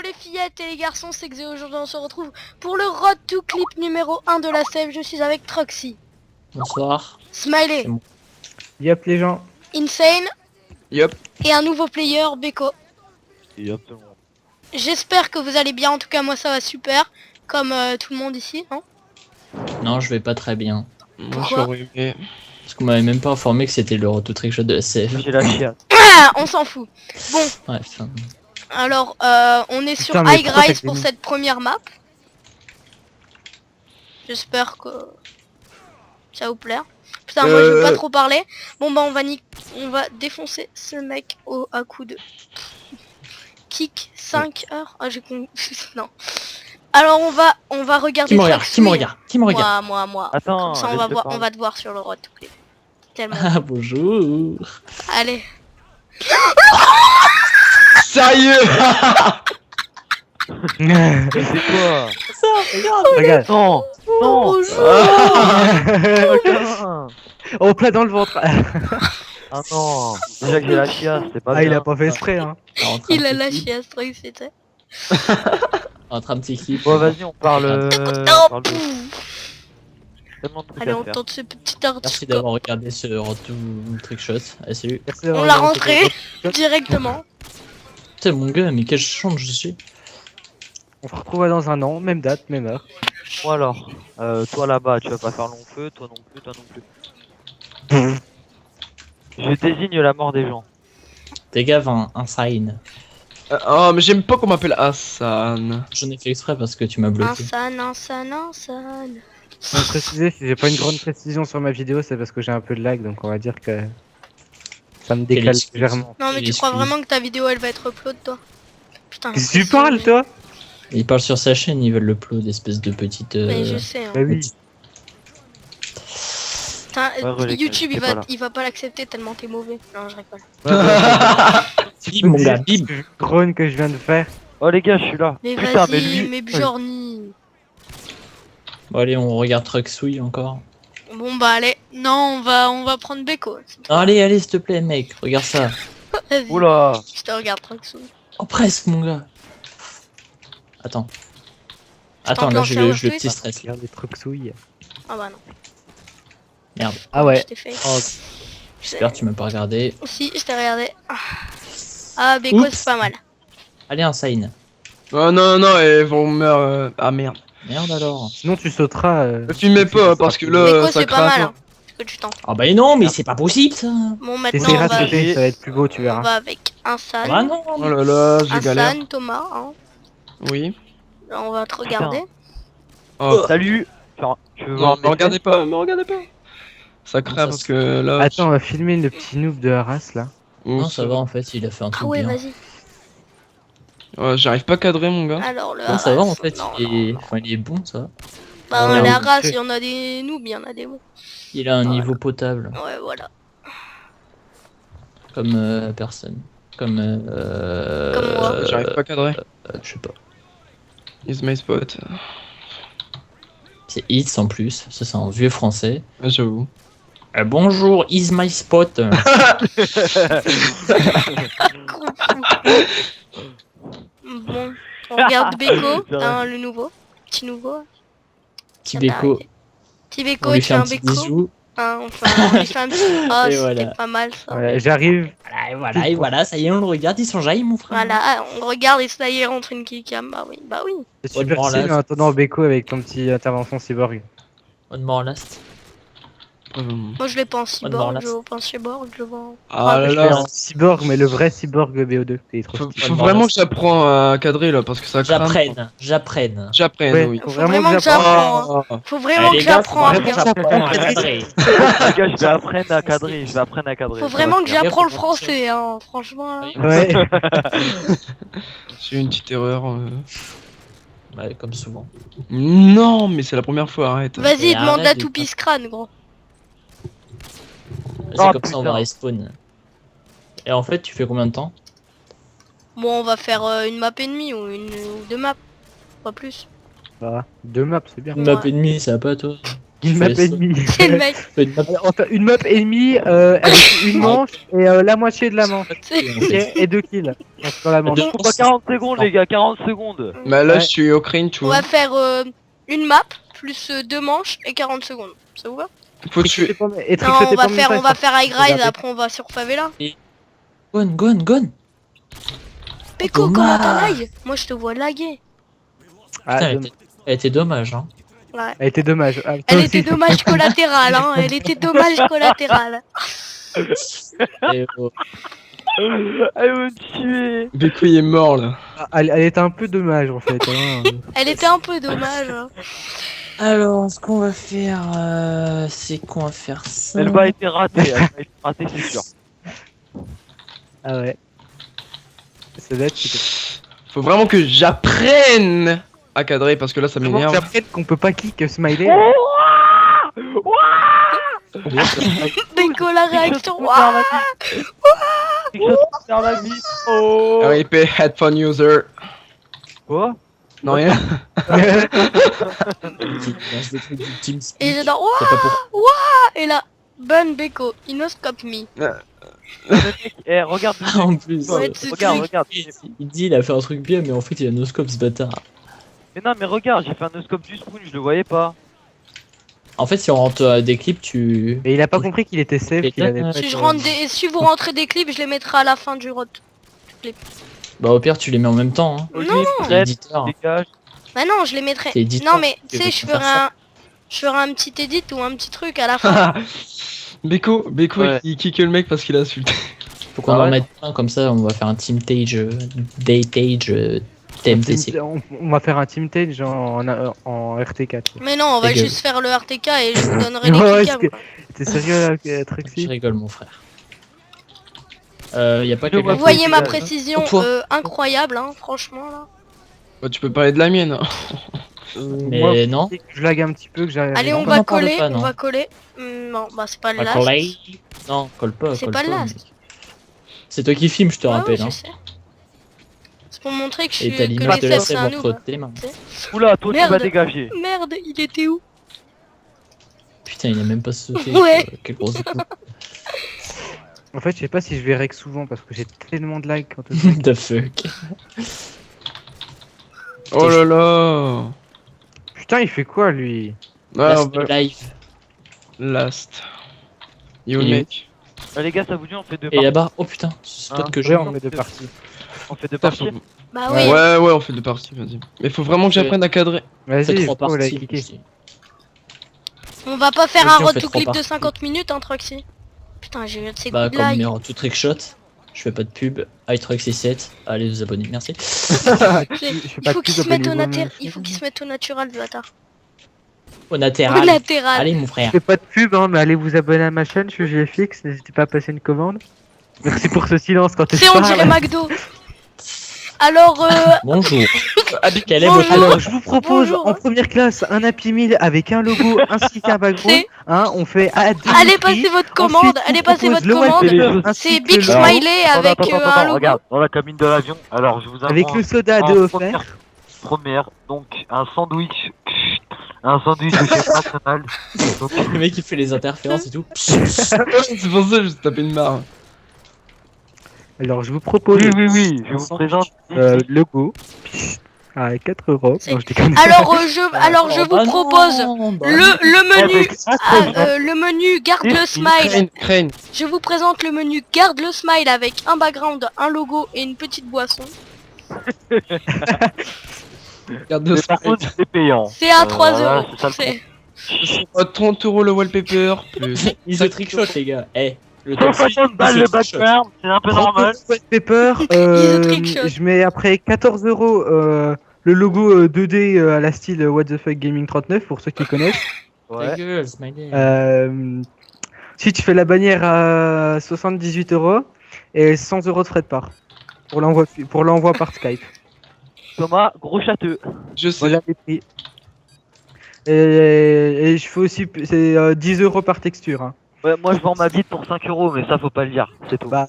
les fillettes et les garçons, c'est que aujourd'hui on se retrouve pour le Road to Clip numéro 1 de la save. Je suis avec Troxy, Bonsoir. Smiley, Yop les gens. Insane Yep. et un nouveau player, Beko. Yep. J'espère que vous allez bien, en tout cas moi ça va super, comme tout le monde ici, non? Non, je vais pas très bien. Moi je suis Pourquoi enrhumé. Parce qu'on m'avait même pas informé que c'était le retour trickshot de la CF. J'ai la chiasse. Ah, on s'en fout. Bon, Bref. alors on est sur Putain, mais High pourquoi Rise t'as pour gagné cette première map. J'espère que ça vous plaire. Putain, moi je veux pas trop parler. Bon bah on va défoncer ce mec à coup de kick 5 heures. Ah j'ai con... non. Alors on va regarder. Qui me regarde? Troxy. Qui me regarde? Qui me regarde? Moi. Attends, Comme ça on va te voir sur le road to clip. Tellement. Ah, bonjour. Allez. Sérieux? C'est quoi? Ça, regarde. Regarde. Non. Non. Bonjour. Aucun. Au plat dans le ventre. Ah non. Déjà que j'ai la chiasse, c'est pas Ah, bien. il a pas fait exprès, hein. Il a lâché à ce truc, c'était. Entre un petit clip. Bon vas-y on parle. Non, parle de- tellement de trucs allez, à on faire. tente ce petit Merci article. d'avoir regardé ce retour trickshot. Allez, salut. Merci On d'avoir l'a regardé rentré cette directement. Putain, mon gars, mais quel chante je suis. On se retrouve dans un an, même date, même heure. Moi alors, toi là-bas, tu vas pas faire long feu, toi non plus, toi non plus. Je désigne la mort des gens. T'es gave un sign. Oh mais j'aime pas qu'on m'appelle Hassan. J'en ai fait exprès parce que tu m'as bloqué. Insane. Je vais préciser, si j'ai pas une grande précision sur ma vidéo, c'est parce que j'ai un peu de lag, donc on va dire que ça me décale excuse. légèrement. Non mais tu crois vraiment que ta vidéo elle va être upload toi? Putain. Qu'est-ce que tu parles, toi? Il parle sur sa chaîne, ils veulent le plot d'espèce de petite. Mais je sais. Hein. Bah oui. Putain, Ouais, relais, YouTube t'es pas là. il va pas l'accepter tellement t'es mauvais. Non je rigole. Bim, mon gars, bim. Le drone que je viens de faire. Oh les gars, je suis là. Mais Putain, mais vas-y, lui. mais Bjorny. Bon, allez, on regarde Trucksouille encore. Bon bah allez, non on va prendre Beko. Allez, s'il te plaît, mec, regarde ça. Vas-y, Oula. je te regarde Troxy. Oh, presque, mon gars. Attends. Attends, là, t'enclenche j'ai un le retweet petit stress. Là. Regarde les trucs souilles. Ah bah non. Merde. Ah ouais. Je t'ai fait. Oh, J'espère que tu m'as pas regardé. Si, je t'ai regardé. Ah Beko Oups. c'est pas mal. Allez, un sign. Oh non, ils vont meurtre. Ah merde. Merde alors. sinon tu sauteras. Ne filmez pas parce que là Beko ça c'est pas mal. craint. Hein. Ce que tu tentes. Ah bah non, mais c'est pas possible ça. Bon maintenant T'essaieras on de va, sauter, ça va être plus beau, tu on verras. va avec Insane. Ah non. Oh là là, j'ai galère. Insane, Thomas. Hein. Oui. Là, on va te regarder. Oh, salut. Tu veux voir Oh, mes bah, faits me regardez pas. Ça craint Ça, parce que là. Attends, on va filmer le petit noob de Arras là. Non, ça va en fait, il a fait un Ah truc ouais bien. vas-y. Ouais, j'arrive pas à cadrer mon gars. Alors le Non, ça va Haras, en fait, non, il est... non. Enfin, il est bon ça. Bah Ouais, les on Haras, sait. il y en a des noobs, il y en a des bons. Il a un Voilà. niveau potable, Ouais voilà. comme personne. Comme Comme moi. J'arrive pas à cadrer. je sais pas. Is my spot. C'est Hits en plus, ça c'est un vieux français. Ah, j'avoue. Bonjour, is my spot. Bon, on regarde Beko, hein, le nouveau. Petit nouveau. Petit Beko, Petit on Beko, lui tu fait fais un un petit Beko. bisou. Hein, on lui fait un bisou. Oh, Et c'était voilà. pas mal ça. Ouais, j'arrive. Et voilà, ça y est, on le regarde, il s'enjaille mon frère. Voilà, on regarde et ça y est, rentre une killcam. Bah oui. C'est Bonne super mort, stylé là. en attendant Beko avec ton petit intervention cyborg. On mort last. Moi je l'ai pas en cyborg, Morlace. je le vois pas en cyborg, je le vois en... Ah là Je là. fais un cyborg, mais le vrai cyborg BO2. Il est trop Faut, stylé. faut vraiment que j'apprends à cadrer là parce que ça craint. J'apprenne. J'apprenne, Ouais. oui. Faut vraiment que j'apprends. Oh. Faut vraiment que j'apprends à regarder. j'apprends à cadrer. Les gars, je vais apprendre à cadrer. Faut vraiment que j'apprends le français, hein, franchement. Là. Ouais. J'ai eu une petite erreur. Ouais, comme souvent. Non, mais c'est la première fois, arrête. Vas-y, Et demande arrête à de- Toupis crâne, gros. C'est Oh, comme ça on putain. va respawn. Et en fait, tu fais combien de temps? Bon, on va faire une map et demie ou une ou deux maps, pas plus. Voilà. 2 maps, c'est bien. Ouais. Map et demi, ça va pas toi. Une Je map fais ça. ennemie. C'est le mec. Fais une map- Enfin, une map ennemie avec une manche et la moitié de la manche. C'est- Ok, et 2 kills dans la manche. Deux- Pas 40 secondes, les gars, 40 secondes. Bah là, Ouais. je suis au crane, tu On vois. va faire une map plus 2 manches et 40 secondes. Ça vous va? Faut tuer. Et Non, on va faire high grind et après on va sur favela. Gone, gone, gone. Peko, dommage. comment t'as lag? Moi je te vois laguer. Ah, Putain, elle était dommage, hein. Ouais. elle était dommage. Ah, toi Elle aussi. était dommage collatérale, hein. Elle était dommage collatérale. Et, Elle veut me tuer. Beko, il est mort là. Ah, elle était un peu dommage en fait. Hein. Elle était un peu dommage. Hein. Alors, ce qu'on va faire, c'est qu'on va faire ça. Elle va être ratée, elle va être ratée, c'est sûr. Ah ouais. Ça doit être super. Faut vraiment que j'apprenne à cadrer parce que là, ça m'énerve. J'apprenne qu'on peut pas kick Smiley. Peko, la réaction. Ouah. Quelque chose pour faire la vie. Oh. RIP headphone user. Quoi? Non, rien. Qui lance des trucs du Team Speak. Et j'adore. C'est pas pour... Et là, bonne Beko, inoscope me. Le mec, eh, regarde. En plus, Ouais, c'est regarde, truc. regarde. il dit il a fait un truc bien, mais en fait il a noscope ce bâtard. Mais non, mais regarde, j'ai fait un noscope du spoon, je le voyais pas. En fait, si on rentre des clips, tu... Mais il a pas compris qu'il était safe, qu'il avait pas Si, été- si vous rentrez des clips, je les mettrai à la fin du rot. Bah au pire, tu les mets en même temps, hein. Olivier, T'es traite, éditeur. dégage. Bah non, je les mettrai. T'es éditeur, Non mais tu tu sais, veux je faire ferai ça. un petit edit ou un petit truc à la fin. Beko, Ouais. il kick le mec parce qu'il a insulté. Faut qu'on Ah en ouais. mette un comme ça, on va faire un team tage, datage, TMTC. On va faire un team tage en RT4. Mais non, on va Dégueule. juste faire le RTK et je vous donnerai les Ouais, clicables. T'es sérieux là, Je Trixie? rigole, mon frère. Y a pas Je quelqu'un vois Vous qui- voyez ma Dégueulasse. précision Toi. incroyable, hein, franchement là. Bah, tu peux parler de la mienne. Hein. Mais non. Je lag un petit peu que j'arrive. Allez, on on va n'en parle coller, pas, on non. va coller. Non, bah c'est pas le Pas last. coller. Non, colle pas. C'est colle pas le last. mec. C'est toi qui filmes, je te Ouais, rappelle. ouais, hein. je sais. C'est pour montrer que je Et suis t'as que l'image les de la fesses c'est un sève noob. entre tes mains. Oula, toi tu Merde. vas dégager. Merde, il était où? Putain, il a même pas sauté. Ouais. Quel gros coup. En fait, je sais pas si je vais rec souvent parce que j'ai tellement de lag quand The fuck. Oh là là. Putain, il fait quoi lui? Ah, Last bah, live. last. Yo le Il est mec. Ah, les gars, ça vous dit, on fait deux Et parties. là-bas, oh putain, ce spot Hein, que Ouais, j'ai. on met deux parties. On fait deux Putain, parties. faut- Bah Ouais. oui. Ouais, on fait deux parties, vas-y. Mais faut vraiment que j'apprenne à cadrer. On fait Vas-y, 3 faut la parties. cliquer. On va pas faire Vas-y, un on road fait to 3 clip de parties. 50 minutes, hein, Troxy. Putain, j'ai eu de ces Bah, coups de comme lag. numéro tout trickshot, je fais pas de pub. iTruck67, allez vous abonner, merci. Je fais Il pas faut de qu'il pub, se mette au abonnez-vous à naturel. mon Il faut qu'il se mette au naturel, le bâtard. Au Au latéral. latéral. Allez mon Je frère. fais pas de pub, hein, mais allez vous abonner à ma chaîne, je suis GFX, n'hésitez pas à passer une commande. Merci pour ce silence quand tu C'est on dirait McDo. Alors, Bonjour. Quel est Bonjour. votre... Alors, je vous propose Bonjour. en première classe un Happy Meal avec un logo ainsi qu'un background. C'est- Hein, on fait à 10 allez prix. passer votre Ensuite, commande. je Allez vous passer propose votre le commande. wallpaper C'est ainsi C'est que Big le- Smiley avec un logo. regarde, dans la cabine de l'avion, alors je vous avec invente le soda en de offert. première, donc un sandwich de chez McDonald's. Donc, Le mec il fait les interférences et tout. C'est pour ça que je me suis tapé une barre. Alors, je vous propose oui, je vous présente. logo à 4 euros. C'est- Non, je déconne. Alors, je vous propose le menu. Avec Le menu garde le smile. Crane. Je vous présente le menu garde le smile avec un background, un logo et une petite boisson. Garde de Mais par contre, c'est payant. C'est à 3 voilà, euros. c'est ça le C'est- 30 euros le wallpaper. Plus. Il se trickshot les gars. Eh, le problème. taxi, 160 balles il le se trickshot. background, c'est un peu normal. Paper, trickshot. je mets après 14 euros le logo 2D à la style What the fuck Gaming 39 pour ceux qui connaissent. Ta Ouais. gueule, smiley. Si tu fais la bannière à 78 euros et 100 euros de frais de part pour l'envoi par Skype. Thomas, gros châteux. Je sais. Voilà les prix. Et je fais aussi c'est 10 euros par texture. Hein. Ouais, moi je vends ma bite pour 5 euros, mais ça faut pas le dire, c'est tout. Bah,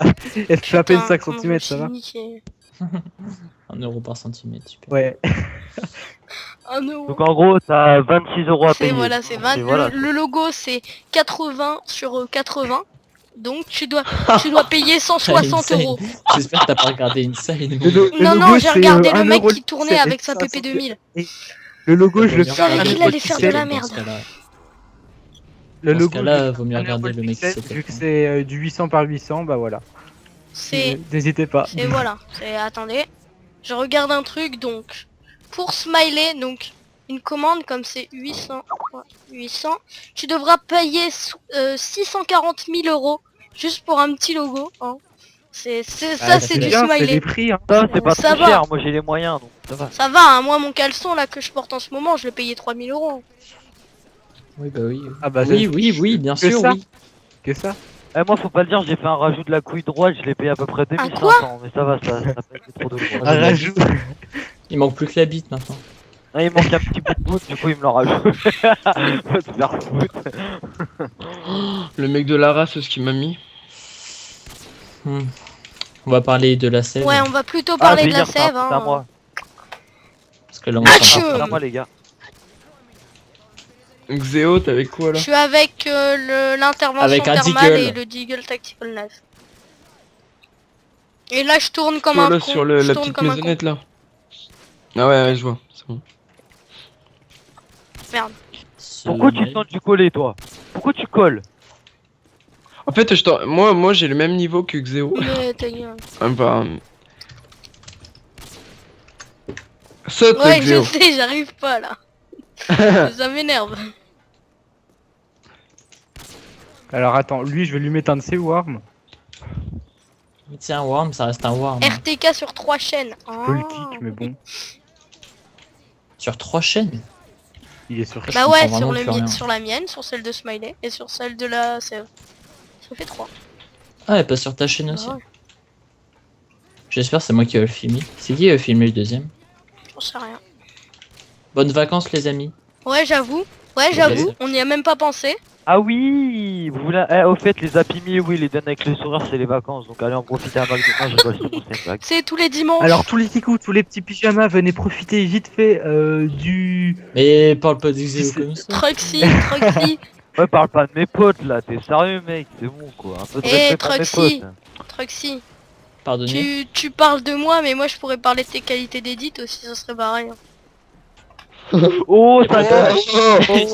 elle fait à peine Putain, 5 comment cm, je ça va. suis niqué. 1 € par centimètre, super. Ouais. 1 euro. Donc en gros, t'as 26 € à C'est payer. voilà, c'est 20. Et voilà. Le logo c'est 80 sur 80. Donc tu dois payer 160 Insane. euros. J'espère que t'as pas regardé Insane. Non, non, j'ai regardé le mec qui le tournait pixel avec et sa 500 PP2000. Le logo, je le fais Putain, à mais 1 il euro allait le faire de pixel. la merde. Le Dans ce logo, cas-là, je le vaut mieux fais à 1 regarder euro le mec qui pixel, sait faire. vu que c'est du 800 par 800, bah voilà. C'est N'hésitez pas. Et voilà, attendez, je regarde un truc donc pour Smiley, donc une commande comme c'est 800, tu devras payer 640 000 € juste pour un petit logo. Hein. Ça Bah, c'est du bien, c'est Smiley. les prix. Hein. Ça, c'est pas Ça trop va. cher, moi j'ai les moyens, donc ça va. Ça va, hein, moi mon caleçon là que je porte en ce moment, je l'ai payé 3000 €. Oui, bah oui. Ah bah, Oui, bien que sûr, ça. oui. Que ça. Eh, moi, faut pas le dire, j'ai fait un rajout de la couille droite, je l'ai payé à peu près Un 2500, mais ça va, ça a pas été trop de gros. Un rajout. Il manque plus que la bite maintenant. Ah, il manque un petit bout de bout, du coup, il me l'a rajouté. Va te faire foutre. Le mec de la race, ce qu'il m'a mis. Hmm. On va parler de la sève. Ouais, on va plutôt parler de la Délire, c'est un sève. peu à Hein. moi. Parce que là, on Achou. s'en C'est à parle. moi, les gars. Xéo, t'es avec quoi Je là? suis avec l'intervention Avec un thermale Deagle. et le Deagle Tactical Knife. Et là je tourne comme Toi, un là, con. sur je la tourne petite comme un con. maisonnette là. Ah ouais, je vois. C'est bon. Merde. Pourquoi tu sens du coller, toi? Pourquoi tu colles? En fait, moi j'ai le même niveau que Xéo. Mais ta gueule. Enfin. Saute, Ouais, je Xéo. sais, j'arrive pas là. Ça m'énerve. Alors attends, lui, je vais lui mettre un de ses worms. Mais tiens, un worm, ça reste un worm. hein. RTK sur 3 chaînes. Je peux le Ah. kick, mais bon. Sur 3 chaînes. Il est sur. Je Bah ouais, comprends sur, vraiment plus rien. sur la mienne, sur celle de Smiley et sur celle de la sève. Ça fait 3. Ah, et pas sur ta chaîne aussi. Ah ouais, J'espère que c'est moi qui vais le filmer. C'est qui va filmer le deuxième? j'en sais rien. Bonnes vacances, les amis. Ouais, j'avoue. Ouais, j'avoue, on n'y a même pas pensé. Ah oui, vous voulez... Eh, au fait, les Happy Meal, oui, les donnes avec le sourire, c'est les vacances, donc allez en profiter un max de moi, je bosse sur mon snack. C'est tous les dimanches. Alors tous les kikous, tous les petits pyjamas, venez profiter vite fait du. Mais parle pas d'Exéo comme ça. Truxy. Ouais, parle pas de mes potes, là, t'es sérieux, mec, c'est bon, quoi. Un peu de Eh, respect pour mes Truxy. potes. Truxy. Pardonnez. Tu parles de moi, mais moi je pourrais parler de tes qualités d'édite aussi, ça serait pareil. Hein. Oh, ça Il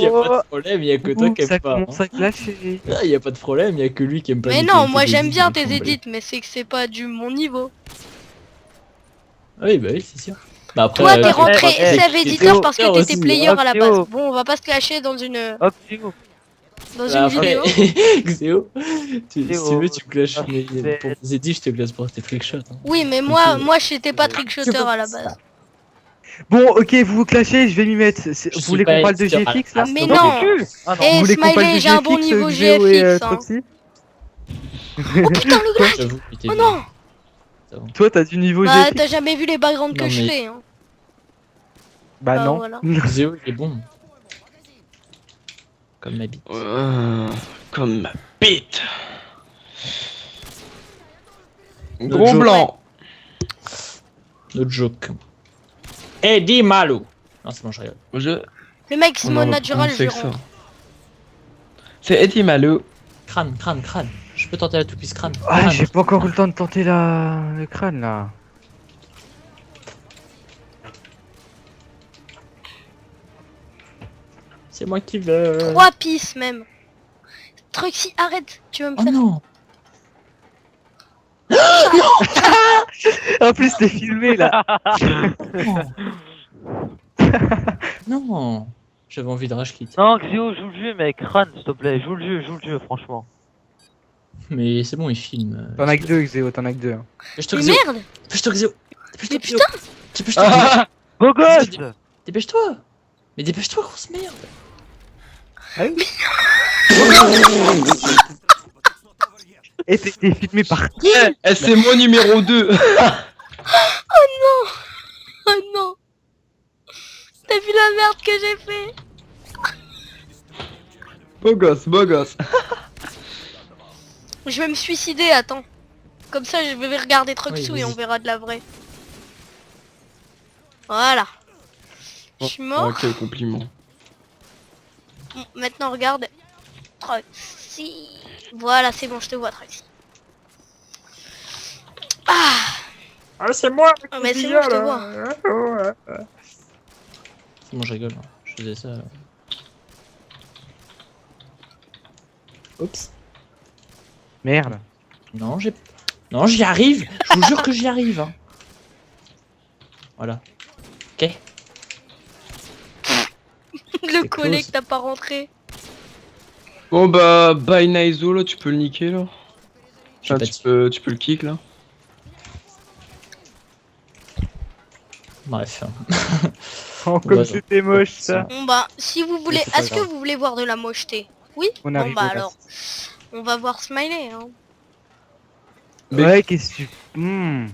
y a pas de problème, il y a que toi Ouh, qui ça aime pas. commence à clasher. Ah, il y a pas de problème, il y a que lui qui aime pas. Mais les non, qualités moi j'aime d'édite, bien donc tes on va les- édits, mais c'est que c'est pas du mon niveau. Oui, bah oui, c'est sûr. Bah après, Toi t'es euh, rentré eh, save eh, éditeur Théo, parce que Théo t'étais aussi, player hein. à la Théo. base. Bon, on va pas se clasher dans une Hop, Théo. bah vidéo. après, Xéo, si Théo. tu veux, tu me clashes Ah, mais c'est- pour tes édits, je te classe pour tes trickshots. Hein. Oui, mais Donc, moi j'étais pas trickshotter à la base. Bon, ok, vous vous clashez, je vais m'y mettre. Vous suis voulez pas qu'on parle de éditeur à GFX là la Mais base. non. Ah non. Eh, Vous voulez qu'on parle Smiley, de j'ai un bon GFX, niveau Xéo et, GFX. Hein. Troxy Oh putain, le gars. J'avoue, il était Oh bien. non. Toi, t'as du niveau Bah GFX. t'as jamais vu les backgrounds Non, que je mais- fais. Hein. Bah Bah, non. voilà. Xéo, il est bon. Comme ma bite. Comme ma bite. Le Gros joke. blanc. No joke. Eddie Malou. Non, c'est bon, je rigole. Le mec, c'est mon Non, natural, on je sait que ça. rentre. C'est Eddie Malou. Crâne. Je peux tenter la toupie crâne. Ah, Crâne. j'ai pas encore eu le temps de tenter le crâne là. C'est moi qui veux. 3 pistes même. Truxy, arrête, tu vas me Oh faire. non. En plus, t'es filmé là. Non. J'avais envie de rage quit. Non, Xio, joue le jeu, mec. Crâne, s'il te plaît. Joue le jeu, franchement. Mais c'est bon, il filme. T'en as que deux, Xéo, t'en as que deux. Hein. Dépêche-toi, Mais Xéo. merde. Dépêche-toi, Xéo. Mais Dépêche-toi, putain. Xéo. Dépêche-toi. Ah Beau gosse. Dépêche-toi. Mais dépêche-toi, grosse merde. Et t'es filmé par. Eh, c'est moi numéro 2. Oh non. T'as vu la merde que j'ai fait? Beau gosse, beau gosse. Je vais me suicider, attends. Comme ça, je vais regarder Truxy Oui, et on vas-y. verra de la vraie. Voilà. Je suis Ah, mort. quel compliment. Bon, maintenant regarde. Troxy. Voilà, c'est bon, je te vois, Troxy. Ah, Ah, c'est moi. mais c'est bon, je te vois. C'est bon, je rigole. Hein. Je faisais ça. Oups. Merde. Non, non, j'y arrive. Je vous jure que j'y arrive. Hein. Voilà. Ok. Le C'est collègue close. t'as pas rentré. Bon bah, bye Naizo là, tu peux le niquer là. J'ai Enfin, pas tu peux le kick là. Bref. Oh, comme Ouais, c'était moche ça. Bon bah, si vous voulez, c'est pas est-ce que grave. vous voulez voir de la mocheté? Oui. On Bon arrive bah au alors, on va voir Smiley. Hein. Mais- Ouais, qu'est-ce que tu. Hmm.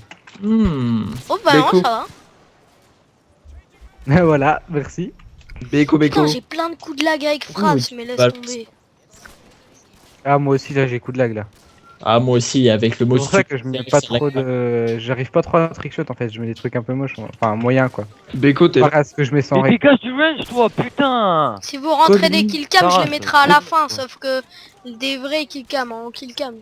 Oh bah non, Beko. ça va. Voilà, merci. Beko Putain, Beko. j'ai plein de coups de lag avec Phrase, mais laisse bah, tomber. Ah, moi aussi, là, j'ai coup de lag là. Ah, moi aussi, avec le C'est mot pour ça que je mets pas trop de. J'arrive pas trop à trickshot en fait, je mets des trucs un peu moches. Enfin, moyen quoi. Beko, t'es là. Par à ce que je mets sans Mais règle. dégage du range, toi, putain. Si vous rentrez des Colline. killcams, je les Sarah, mettrai à la c'est- fin, sauf que des vrais killcams en killcam.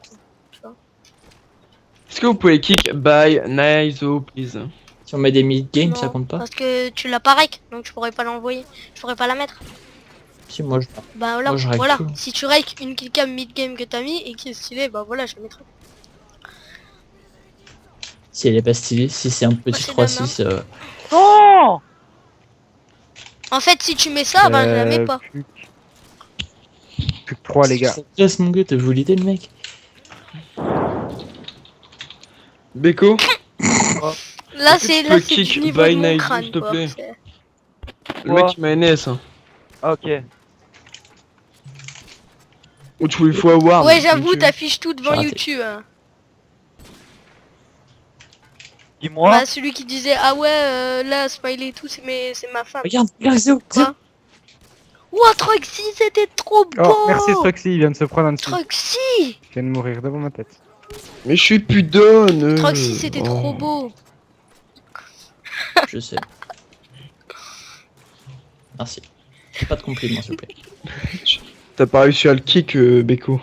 Est-ce que vous pouvez kick bye Naizo, please? Si on met des mid-games, ça Non, compte pas? parce que tu l'as pas rec, donc je pourrais pas l'envoyer. Je pourrais pas la mettre. Si, moi je. Bah voilà, Moi, je rec voilà. tout. Si tu rec une killcam mid-game que t'as mis et qui est stylée, bah voilà, je la mettrai. Si elle est pas stylée, si c'est un petit c'est 3-6. Non. En fait, si tu mets ça, bah je la mets pas. Plus que 3 les gars. Laisse mon gars, t'as voulu l'idée le mec? Beko, Là, est-ce que c'est tu là, peux c'est du kick niveau by de mon Naizo, crâne, s'il te quoi. plaît? C'est- le mec il m'a NS. Hein. Ah, ok. Ou tu il faut avoir. Ouais, j'avoue, t'affiches tout devant J'ai raté. YouTube. Hein. Dis-moi. Bah, celui qui disait, ah ouais, là, Smiley et tout, c'est ma femme. Regarde, Zéo, Quoi? Ouah, Troxy, c'était trop beau. Oh, merci Struxy, il vient de se prendre un dessus. Troxy. Il vient de mourir devant ma tête. Mais je suis pudonne. Troxy, c'était Oh. trop beau. Je sais. Merci. Pas de compliments, s'il vous plaît. T'as pas réussi à le kick, Beko. Ouais,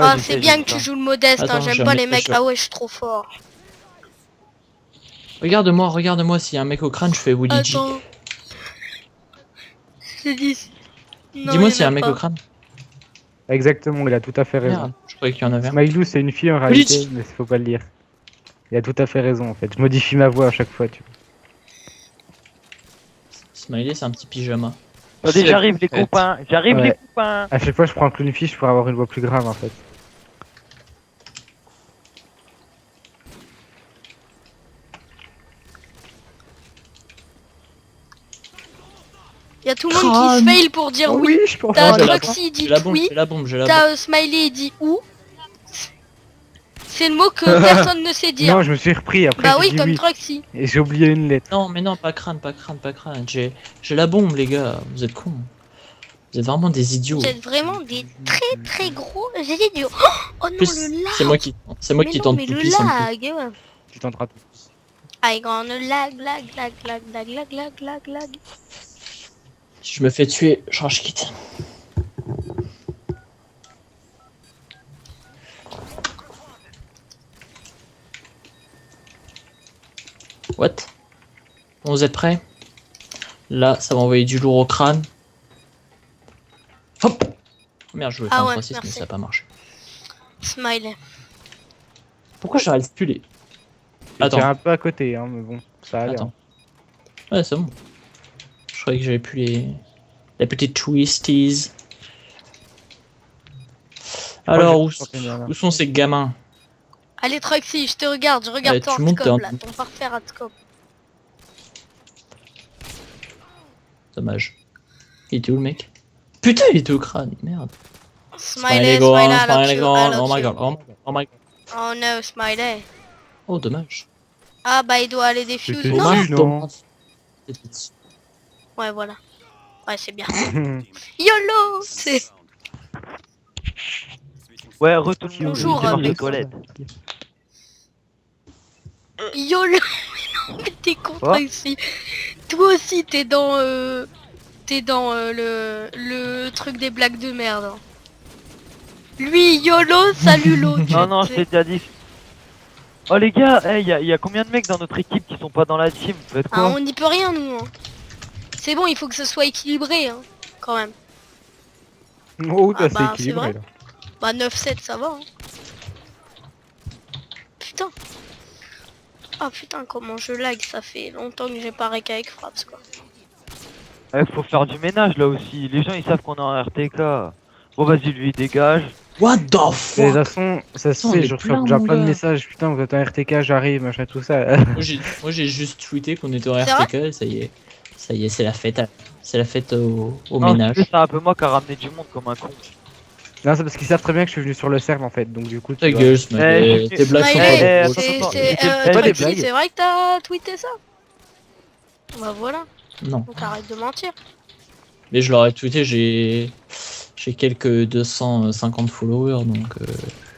Ah, je c'est sais, bien j'ai que ça. tu joues le modeste, Attends, hein, j'ai j'aime un pas les message mecs. sur- Ah ouais, je suis trop fort. Regarde-moi, s'il y a un mec au crâne, je fais Woody G. Attends. J'ai dit. Non, Dis-moi y en s'il y a un a mec pas. au crâne. Exactement, il a tout à fait raison. Merde, je croyais qu'il y en avait un. Smiley, c'est une fille en réalité, mais faut pas le dire. Il a tout à fait raison en fait. Je modifie ma voix à chaque fois, tu vois. Smiley, c'est un petit pyjama. Attendez, j'arrive les Faites. copains. J'arrive Ouais. les copains. À chaque fois, je prends une fiche pour avoir une voix plus grave en fait. Y a tout le monde qui Crâne. se fail pour dire Oh oui. je pense. T'as j'ai la Troxy, il dit J'ai la bombe, oui. j'ai la bombe, j'ai la bombe. T'as Smiley, il dit où. C'est le mot que personne ne sait dire. Non, je me suis repris après. Bah j'ai oui, dit comme oui. Troxy. Et j'ai oublié une lettre. Non, mais non, pas crâne, pas crâne, pas crâne. J'ai la bombe, les gars. Vous êtes cons. Vous êtes vraiment des idiots. Vous êtes vraiment des très très gros idiots. Oh non, Plus, le lag. c'est moi qui Mais tente mais tout le pis sans le lag. Ouais. Tu tenteras tout. I gonna lag. Si je me fais tuer, je rage quitte. What? Bon, vous êtes prêts? Là, ça va envoyer du lourd au crâne. Hop! Oh merde, je voulais Ah faire ouais, un 3-6, mais merci. ça n'a pas marché. Smiley. Pourquoi j'arrive plus les... Attends. Attends, un peu à côté, hein, mais bon, ça a l'air. attends. Ouais, c'est bon. Je croyais que j'avais plus les petites twisties. Alors, où sont ces gamins? Allez Troxy, je te regarde, je regarde Ouais, ton tu montes, hard-scope t'es là, un- ton parfait hard-scope. Dommage. Il était où le mec? Putain, il était au crâne, merde. Smiley, go on, I love Smiley you, go I on. love Oh my you. god, oh my god, oh my god. Oh no, Smiley. Oh, dommage. Ah bah il doit aller défuse. C'était Non. dommage. non. Ouais voilà. Ouais c'est bien. YOLO. C'est. Ouais, retourne Bonjour, les mec. toilettes. YOLO. Mais t'es con, Quoi ici. Toi aussi, t'es dans, le truc des blagues de merde. Hein. Lui, YOLO, salut l'autre. Non, non, je t'ai déjà dit. Oh les gars, hey, y a combien de mecs dans notre équipe qui sont pas dans la team? Vous faites Ah, quoi? on n'y peut rien, nous. Hein. C'est bon, il faut que ce soit équilibré, hein, quand même. Oh, Ah c'est bah, c'est équilibré vrai. là. Bah, 9-7, ça va. Hein. Putain. Ah putain, comment je lag, ça fait longtemps que j'ai pas rec avec Fraps, quoi. Ouais, faut faire du ménage là aussi. Les gens ils savent qu'on est en RTK. Bon, vas-y, lui, dégage. What the Et de toute fuck? façon, ça se Putain, on fait, est je reçois plein, déjà mon plein de gars. messages. Putain, vous êtes en RTK, j'arrive, machin, tout ça. Moi j'ai juste tweeté qu'on était en C'est RTK et ça y est. Ça y est, c'est la fête. C'est la fête au Non, ménage. c'est un peu moi qui a ramené du monde comme un con. Non, c'est parce qu'ils savent très bien que je suis venu sur le serve en fait, donc du coup, Ta tu vois. gueule, ce mec. Eh, Tes blagues sont Smiley, pas attends, drôles. attends, c'est, j'étais- pas des Trixie, blagues. c'est vrai que t'as tweeté ça? Bah voilà, Non. donc arrête de mentir. Mais je l'aurais tweeté, j'ai quelques 250 followers donc.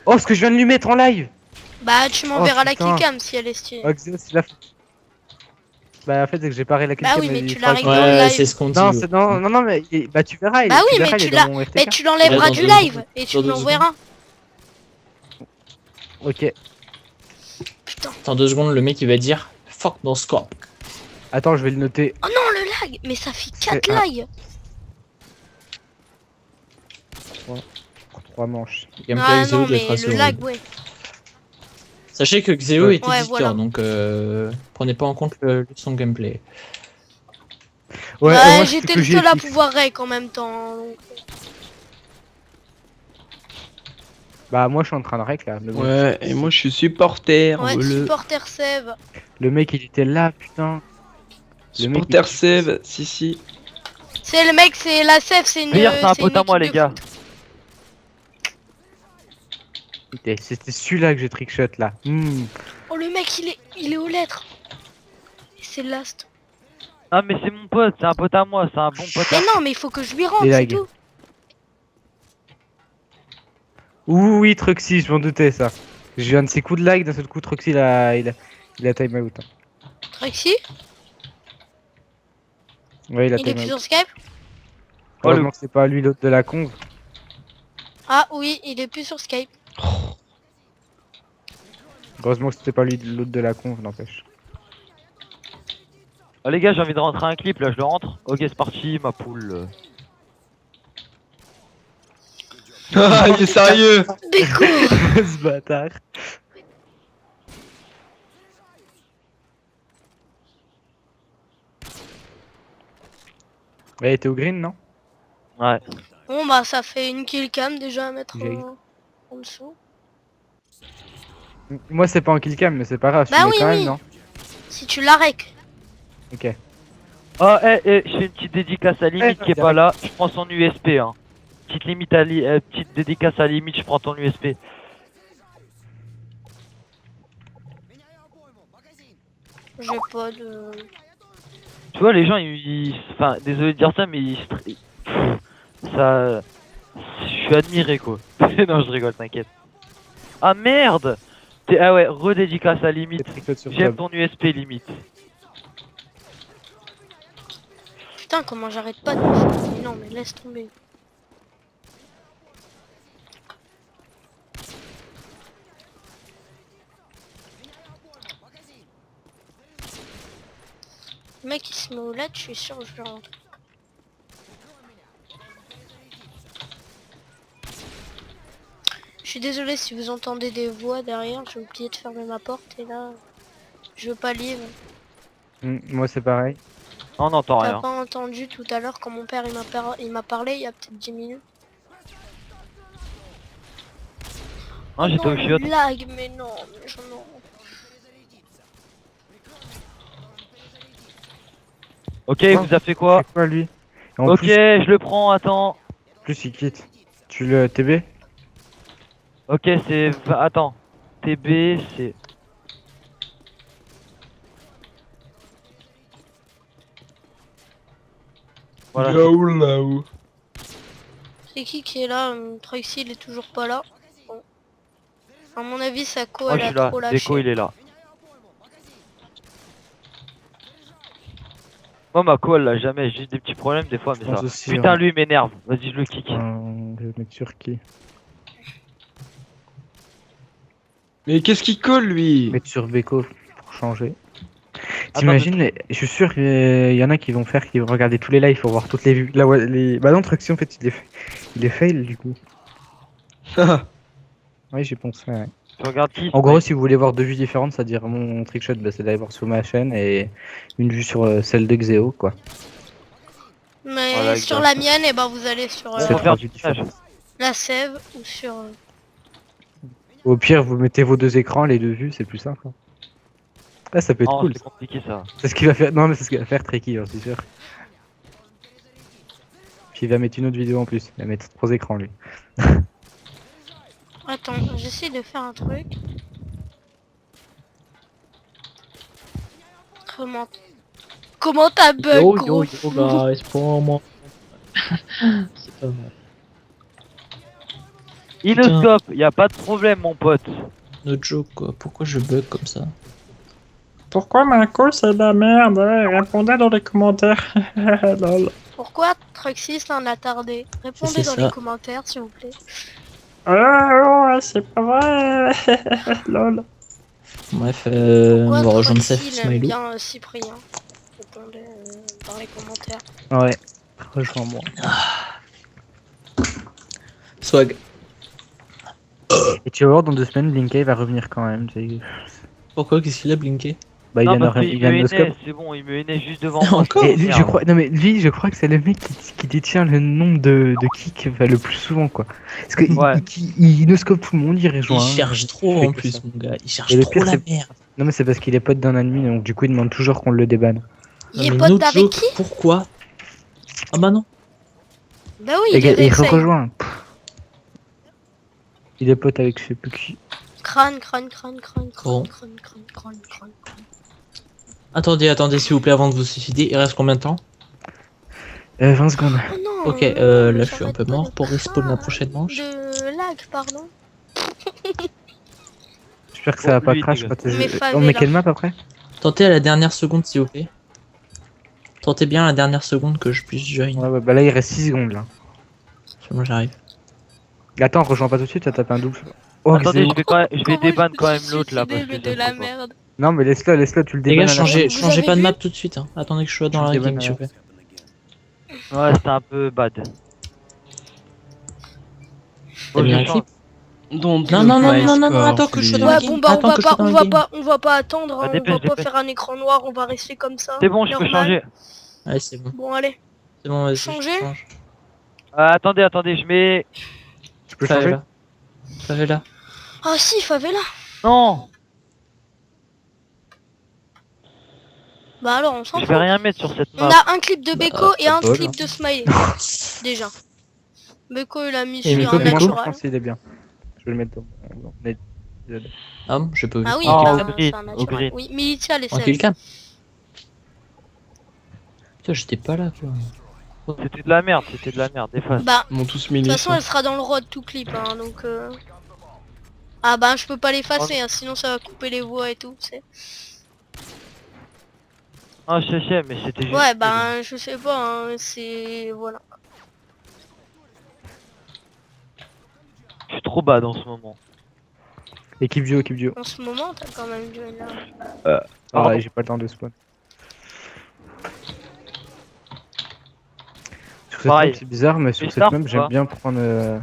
Oh, ce que je viens de lui mettre en live! Bah tu m'enverras la putain. killcam si elle est stylée. Oh, Xenos, il a fait. Bah, en fait, c'est que j'ai paré la Bah kill oui, cam, mais il tu faudra l'arrêtes que- dans le Ouais, live. c'est ce qu'on dit. Non, ouais. c'est non, non, non, mais bah tu verras, Bah oui, tu verras, mais il est tu dans l'as, mon mais RTK. tu l'enlèveras Dans du deux live secondes. et tu Dans me deux l'enverras. Ok. Putain. Attends 2 secondes, le mec il va dire fuck no scope. Attends, je vais le noter. Oh non, le lag, mais ça fait 4 C'est un- lags. Pour 3 manches. Gameplay Ah Xeo non, doit être mais assez le horrible. lag, ouais. Sachez que Xeo Ouais. est Ouais, éditeur voilà. donc prenez pas en compte son gameplay. Ouais, Bah, moi, j'étais que le j'y seul à fixe. pouvoir rec en même temps. Donc... Bah, moi, je suis en train de rec là. Ouais, et moi je suis supporter. Ouais, le supporter save. Le mec, il était là, putain. Le mec, supporter il- save, si. C'est le mec, c'est la save, c'est une. Regarde, c'est un pote une à moi, équipe les de gars. foot. C'était celui-là que j'ai trickshot là. Oh, le mec, il est aux lettres. Et c'est last. Ah, mais c'est mon pote, c'est un pote à moi, c'est un bon pote à Mais non, mais il faut que je lui rentre, Les c'est lags. tout. Oui, Truxy, je m'en doutais ça. Je viens de ses coups de lag, d'un seul coup, Truxy, il a time out. Hein. Trixie, Ouais, il a il est time plus out. sur Skype. Heureusement que c'est pas lui l'autre de la conve. Ah oui, il est plus sur Skype. Heureusement que c'était pas lui l'autre de la conve, n'empêche. Oh, les gars, j'ai envie de rentrer un clip là, je le rentre. Ok, c'est parti, ma poule. Ah, il est sérieux. Mais quoi? Ce bâtard. Ouais, t'es au green, non? Ouais. Bon bah ça fait une kill cam déjà à mettre J'ai- en dessous. Moi, c'est pas en killcam, mais c'est pas grave. Bah tu mets oui, quand oui. même, non? Si tu la rec. Ok. Oh, je fais une petite dédicace à Limite qui est c'est pas vrai. là. Je prends son USP, hein. Petite limite à petite dédicace à Limite, je prends ton USP. J'ai pas de... Tu vois, les gens, enfin, désolé de dire ça, mais ça, je suis admiré quoi. Non, je rigole, t'inquiète. Ah merde. Ah ouais, redédicace à Limite. C'est tricote sur J'aime top. ton USP Limite. Putain, comment j'arrête pas de... Mais non, mais laisse tomber. Le mec il se met au lait, je suis sûr que je vais rentrer. Je suis désolé si vous entendez des voix derrière, j'ai oublié de fermer ma porte et là je veux pas livre. Moi, c'est pareil. On n'entend T'as rien. pas entendu tout à l'heure quand mon père il m'a parlé il y a peut-être 10 minutes. Ah, j'étais Non, au le chiottes. lag, mais non, mais j'en ai... Ok, Non. vous avez fait quoi? C'est quoi, lui? Et en Ok, plus, je le prends, attends. il quitte. Tu le TB? Ok, c'est... Attends. TB, c'est... Voilà. Là-haut. C'est qui est là? Tracy il est toujours pas là. Bon. À mon avis sa co Moi elle je a suis là, trop Déco lâché. il est là. Moi, ma co, elle l'a jamais. J'ai juste des petits problèmes des fois, mais pense ça. aussi, Putain, ouais. lui, il m'énerve. Vas-y, je le kick. Je vais mettre sur qui? Mais qu'est-ce qu'il colle lui? Mettre sur Beko pour changer. Attends, T'imagines, je suis sûr qu'il y en a qui vont regarder tous les lives pour voir toutes les vues. Là, ouais, bah non, Truxy, en fait, il est fail du coup. Oui, j'ai pensé, ouais. Tu regardes qui? En gros, si vous voulez voir deux vues différentes, ça dit vraiment mon trickshot, bah, c'est d'aller voir sur ma chaîne et une vue sur celle de Xeo, quoi. Mais Voilà, sur exact. la mienne, et ben vous allez sur On C'est va trois faire vues du montage. différentes. la sève ou sur... Au pire, vous mettez vos deux écrans, les deux vues, c'est plus simple. Hein. Ah, ça peut être Non, cool. c'est compliqué ça. C'est ce qu'il va faire. Non, mais c'est ce qu'il va faire Tricky, j'en suis sûr. Puis il va mettre une autre vidéo en plus. Il va mettre 3 écrans, lui. Attends, j'essaie de faire un truc. Comment t'as bug, Yo gros yo yo guys, pour moi. C'est pas mal. Inoscope, y a pas de problème, mon pote. No joke quoi, pourquoi je bug comme ça? Pourquoi ma call c'est de la merde? Répondez dans les commentaires. Lol. Pourquoi Truxy c'est un attardé? Répondez C'est dans ça. les commentaires, s'il vous plaît. Oh, c'est pas vrai. Lol. Bref, on Pourquoi va rejoindre Truxy, Seth il aime Smiley. bien Cyprien? Répondez dans les commentaires. Ouais. Rejoins-moi. Swag. Et tu vas voir, dans 2 semaines, Blinkey va revenir quand même. Pourquoi? Qu'est-ce qu'il a blinké? Bah, il Non, vient parce de qu'il il me vient de hennait, c'est bon, il me hennait juste devant moi. Encore Et lui, je Merde. crois, non mais lui, je crois que c'est le mec qui détient le nombre de kicks enfin, le plus souvent quoi. Parce que Ouais. il noscope tout le monde, il rejoint. Il cherche trop fait en que plus, ça. mon gars. Il cherche Et le trop pire, la c'est- merde. Non mais c'est parce qu'il est pote d'un admin donc du coup il demande toujours qu'on le débanne. Il est mais pote no avec joke, qui? pourquoi? Ah bah non. Bah oui, Et il est il Rek'Sai. rejoint. Pff. Il est pote avec je sais plus qui. Crâne. Bon. Attendez, s'il vous plaît, avant de vous suicider, il reste combien de temps? 20 secondes. Oh non, Ok, non, là je suis un j'arrête peu pas mort de pour respawn la craindre prochaine manche. De lag, pardon. J'espère que ça va Bon, pas lui, crash dégage. quand Mais on met favela. quelle map après? Tentez à la dernière seconde, s'il vous plaît. Tentez bien à la dernière seconde que je puisse join. Ouais, bah là il reste 6 secondes là. Moi j'arrive. Attends, rejoins pas tout de suite, tu vas taper un double. Oh, Attendez, Xéo. je vais Comment déban je quand me même suis l'autre là. suicidé, Parce que mais ça de la se peut pas. merde. Non mais laisse-le, tu le Les débannes gars, à la changez, Vous changez avez pas de vu map tout de suite. Hein. Attendez que je sois dans Je la débanne game, à s'il vous plaît. Ouais, c'était un peu bad. T'as Bon, mis je un change. clip? Don't Non, look non, non, my non, non, score, attends que je sois dans please. la Ouais, game. bon bah Attends que je sois dans la game. on va pas attendre, hein, Ah, on dépêche, va pas dépêche. faire un écran noir, on va rester comme ça. C'est bon, je peux normal. changer. Allez, c'est bon. Bon allez, C'est bon, vas-y. Changer je change. Attendez, je mets. Tu peux changer? Favela. Favela. ah si, favela. Non, Bah alors on s'en je fout. vais rien mettre sur cette On map. a un clip de Beko et pas un de bol, clip de Smiley. Déjà. Beko il a mis Et sur Beko, un Beko Moi je natural. pense qu'il est bien. Je vais le mettre dans. Désolé. Ah bon, j'ai pas vu. Ah oui, Oh, c'est au un gris, natural. au gris. Oui, Militia les En sèves. killcam. Putain, j'étais pas là, quoi. C'était de la merde, efface. Bah, Ils m'ont tous de mis toute les façon elle sera dans le road tout clip, hein, donc... Ah bah je peux pas l'effacer, hein, sinon ça va couper les voix et tout, c'est... Ah, je sais, mais c'était juste. Ouais, bah je sais pas, hein, c'est... Voilà. Je suis trop bad en ce moment. Équipe duo, équipe duo. En ce moment, t'as quand même du là. Ah Pardon. ouais, j'ai pas le temps de spawn. Sur cette Pareil. map c'est bizarre, mais sur cette Restart map ou j'aime pas bien prendre...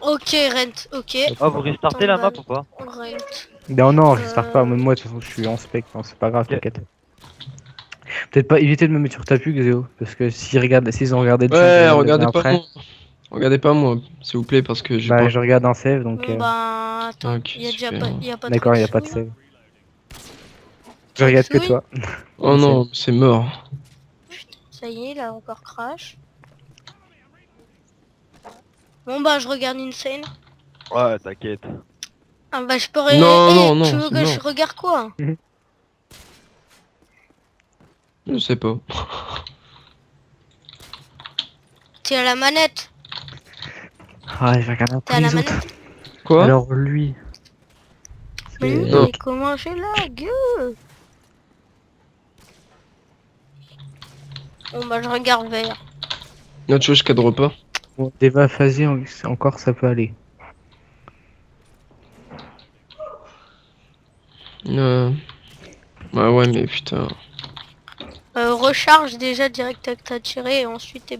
Ok, Rent, ok. Ah, vous restartez la map ou pas? Rent. Non, restart pas, même moi de toute façon je suis en spec, non, c'est pas grave, Ok. t'inquiète. Peut-être pas éviter de me mettre sur ta pub, Xéo, parce que s'ils ont regardé le Ouais, champ, regardez bien pas après, moi. Regardez pas moi, s'il vous plaît, parce que j'ai bah pas... je regarde en save, donc... Bon bah attends, Ok, y a déjà super. pas, y a pas D'accord, de y a pas de Truxy, save. Je regarde que Truxy, toi. Oh non, c'est mort. Ça y est, là encore crash. Bon bah je regarde Insane. Ouais, t'inquiète. Ah bah je peux Non, non, tu veux c'est que je mort. regarde quoi? Je sais pas. T'es à la manette. Ah, je vais regarder un T'es peu à la les autres. manette. Quoi? Alors lui... Mais c'est- oui, Non. comment j'ai lag? Bon bah je regarde vert. Non, tu vois, je cadre pas. Bon, Deva phasé, encore ça peut aller. Ouais, mais putain. Recharge déjà direct que t'as tiré et ensuite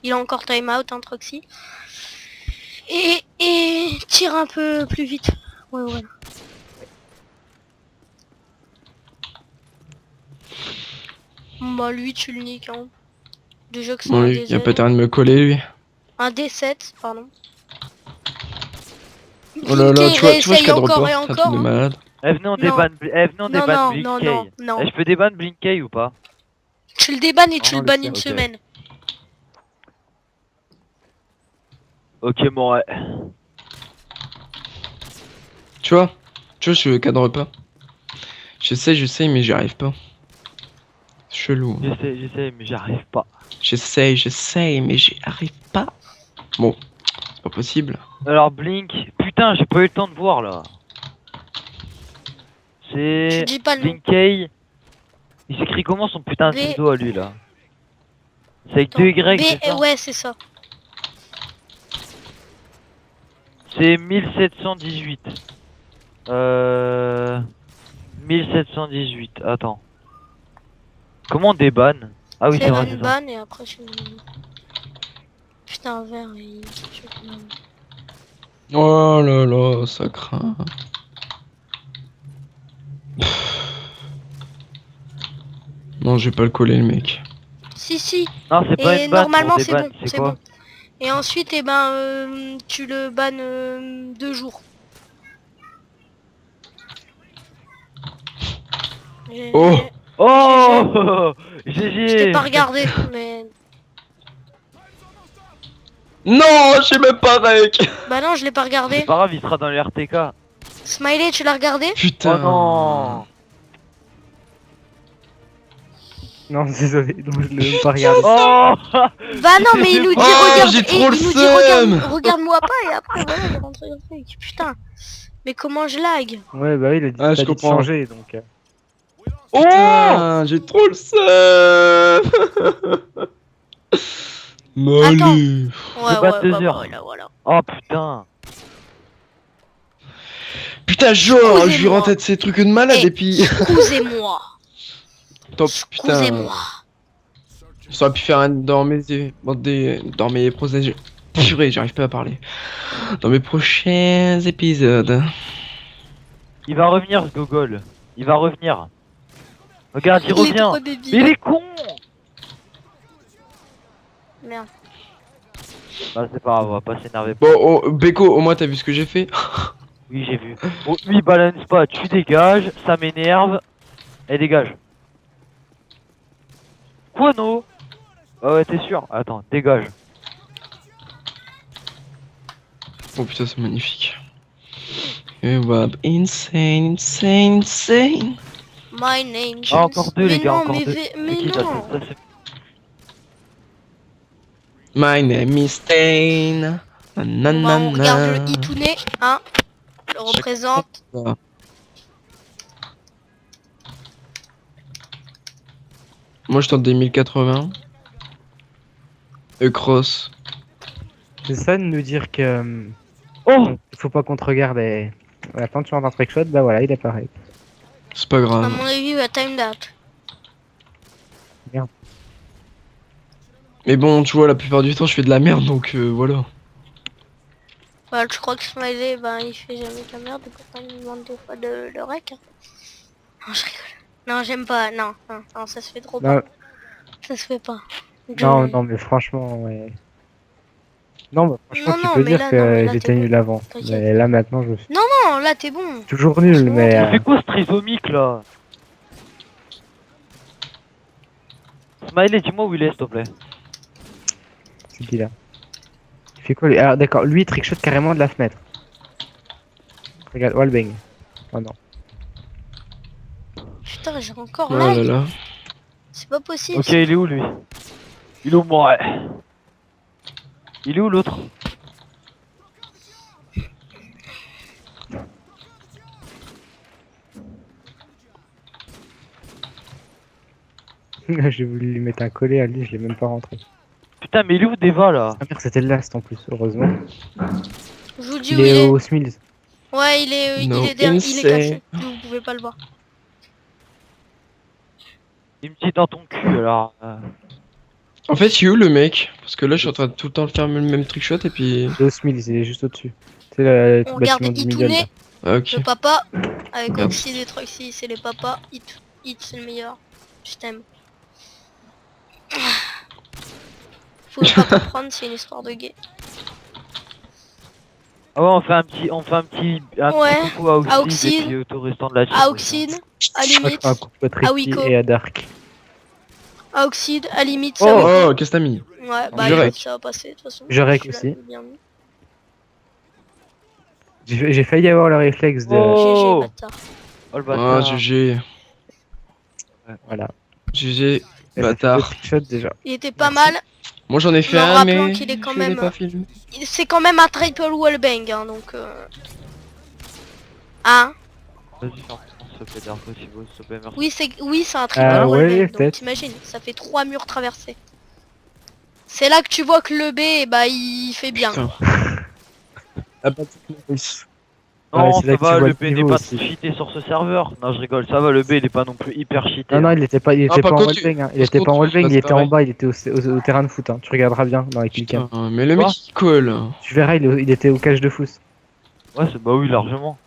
il a encore time out hein, Troxy. Et tire un peu plus vite. Ouais voilà. Bon, bah lui tu le niques hein. Déjà que c'est Bon, un lui, il a DZ. pas intérêt de me coller, lui. Un D7, pardon. Oh là là, Blinkey tu vois, je réessaye cadre encore pas. et C'est un truc encore. de Hein. malade. Eh, venez on Non. débanne, venez on Non, débanne non, Blinkey. non. Eh, je peux débanne Blinkey ou pas? Tu le débannes et tu Non, le bannes le une ok. semaine. Ok, bon, ouais. Tu vois, je cadre pas. J'essaie, mais j'y arrive pas. Chelou. J'essaie, mais j'arrive pas. J'essaie, mais j'y arrive pas. Bon, c'est pas possible. Alors, Blink, putain, j'ai pas eu le temps de voir là. Tu C'est. dis pas le nom. Blinkey. Il s'écrit comment son putain de B- pseudo à lui là? C'est avec Attends, 2 Y, c'est ça? ouais c'est ça. C'est 1718. 1718, attends. Comment on débanne? Ah oui, c'est C'est vrai, une c'est ça. ban et après je... Putain vert il... Oh là là, ça craint. Non, je vais pas le coller, le mec. Si. Non, c'est pas Et une banne, normalement pour c'est débanne, bon, c'est c'est quoi? bon. Et ensuite tu le bannes 2 jours. Oh. Oh Je t'ai GG. pas regardé, mais... Non, j'ai même pas rec. Bah non, je l'ai pas regardé. C'est pas grave, il sera dans le RTK. Smiley, tu l'as regardé? Putain. Oh non. Non, désolé, donc je l'ai même pas regardé. Oh Bah non, mais il nous dit Oh, regarde, j'ai et trop le il nous dit seum. regarde-moi pas et après voilà, il rentre dans le truc. Putain. Mais comment je lag? Ouais, bah oui, il a dit, Ah, je t'as dit de comprends. changer, donc... Putain, j'ai trop le seum. Molly. Ouais, Je bats 2 bah, heures. voilà. Oh putain. Putain, genre, je lui Excusez-moi. rends tête ces trucs de malade Eh, et puis. Excusez-moi. Top, putain. Excusez-moi. Ça aurait pu faire un dans dans mes prochains. Purée, j'arrive pas à parler. Dans mes prochains épisodes. Il va revenir ce gogol. Il va revenir. Regarde, il Il est revient. trop Mais débile. il est con. Merde. Bah c'est pas grave, on va pas s'énerver. Bon, oh, Beko, au moins t'as vu ce que j'ai fait. Oui, j'ai vu. Bon, lui, balance pas, tu dégages, ça m'énerve. Et dégage. Quoi, non? Ah ouais, t'es sûr? Attends, dégage. Oh putain, c'est magnifique. Web, insane. My name Ah, encore deux, mais les gars, non, encore mais, deux. mais C'est qui, ça, non. ça, c'est- My name is Stain. Bon, bah, on regarde le Itune, hein. Le représente. Moi je tente des 1080. Cross. C'est ça de nous dire que... Oh il faut pas qu'on te regarde et... Voilà, quand tu rentres un trickshot, bah voilà, il apparaît. C'est pas À grave. mon avis, il va time that. Mais bon, tu vois, la plupart du temps je fais de la merde donc voilà. Bah, je crois que Smiley, bah, il fait jamais de la merde, et pourtant il me demande des fois de le rec. Non, je rigole. Non, j'aime pas, non, ça se fait trop Non, pas. Ça se fait pas. Je- non, mais franchement, ouais. Non, bah, franchement, Non, tu non, peux mais dire là, que non, mais là, j'étais t'es nul bon. avant. T'inquiète. Mais là, maintenant, je suis Non, là, t'es bon. toujours nul, Franchement, mais... Tu fais quoi ce trisomique là? Smiley, dis-moi où il est, s'il te plaît. C'est qui là? Il fait quoi lui? Alors d'accord, lui il trickshot carrément de la fenêtre. Regarde, wallbang. Oh non. Putain, j'ai encore Oh là lag. là. C'est pas possible. Ok, il est où lui? Il est où moi? Il est où l'autre? J'ai voulu lui mettre un collet à lui, je l'ai même pas rentré. Putain, mais il est où Deva là? Ah merde, c'était le last en plus, heureusement. Je vous dis Il où il est est. au Smills. Ouais, il est, No il est derrière, il est caché. insane. Vous pouvez pas le voir. Il me dit dans ton cul alors. En fait, il est où le mec? Parce que là, je suis en train de tout le temps faire le même trickshot et puis. Il est au Smills, il est juste au-dessus. C'est le On bâtiment regarde du milieu. Itune, là. Ah, ok. le papa, avec Merde. Oxy et Troxy, c'est les papas. It c'est le meilleur. Je t'aime. Faut pas comprendre, c'est une histoire de gay. Ah ouais, on fait un petit Ouais, coucou à Oxide, à Oxide. et puis au restant de la team. À Oxide, à Je crois limite. que c'est un couple à Tricky Wiko. et à Dark. À Oxide, à limite, Oh, ça va. oh, qu'est-ce que t'as mis? Ouais, bah Je écoute, rec. ça va passer de toute façon. Je rec suis là, aussi. j'ai bien mis. J'ai failli avoir le réflexe de. Oh. GG, bâtard. Oh le Ah, bâtard. GG. Voilà. GG. Et Bâtard. ça fait deux trickshot déjà. Il était pas mal. Moi, j'en ai fait en un, rappelant mais. qu'il est quand je l'ai même- pas filmé. C'est quand même un triple wallbang, hein, donc... Hein. Vas-y, on se fait d'air possible, s'il te plaît, merci. Oui, c'est un triple Ah ouais, wallbang, donc peut-être. t'imagines, ça fait 3 murs traversés. C'est là que tu vois que le B, bah il fait bien. Putain. Ah, bah, nice. Ouais, Non, c'est là ça que tu va, vois le le B n'est niveau pas aussi. cheaté sur ce serveur. Non, je rigole, ça va, le B il est pas non plus hyper cheaté. Non, non, il était pas, il était par pas en contre, wallbang. Hein. Il par était pas en contre, wallbang, il c'est était en pareil. bas, il était au terrain de foot. Hein. Tu regarderas bien dans les killcams. Putain, mais le mec Quoi il colle. Tu verras, il était au cage de fous. Ouais, bah oui, largement.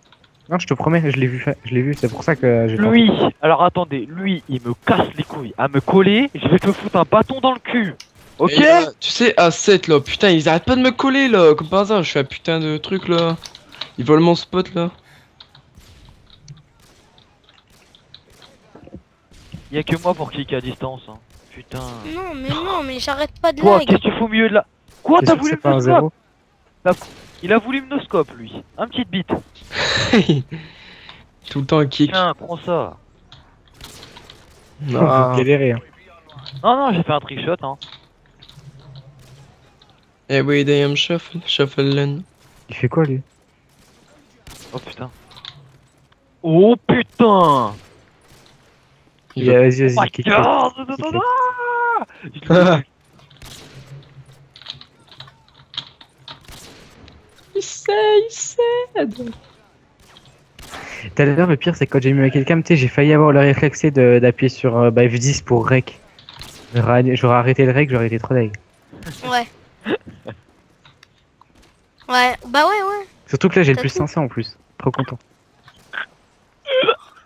Non, je te promets, je l'ai vu, je l'ai vu. C'est pour ça que j'ai. Lui, alors attendez, lui il me casse les couilles à me coller, je vais te foutre un bâton dans le cul. Ok? Et là, tu sais, à 7 là, putain, ils arrêtent pas de me coller là, comme par hasard, je fais un putain de truc là. Ils volent mon spot là. Y'a que moi pour cliquer à distance. Hein. Putain. Non, mais j'arrête pas de Toi, lag. qu'est-ce que tu fais au milieu de la. Quoi, C'est t'as sûr que voulu c'est pas un me zéro. Il a voulu me noscope lui. Un petit bit. Tout le temps un kick. Tiens, prends ça. On Ah. peut galérer. Hein. Non, non, j'ai fait un trickshot. Hein. Every day I'm shuffling. Il fait quoi lui? Oh putain. Oh putain. Il va- Vas-y, Oh my vas-y, kick. god. Il sait. Tout à l'heure, le pire, c'est que quand j'ai mis ma killcam, tu sais, j'ai failli avoir le réflexé d'appuyer sur F10 pour rec. J'aurais arrêté le rec, j'aurais été trop deg. Ouais. Ouais, bah ouais. Surtout que là, j'ai le T'as plus tout. 500 en plus. Trop content.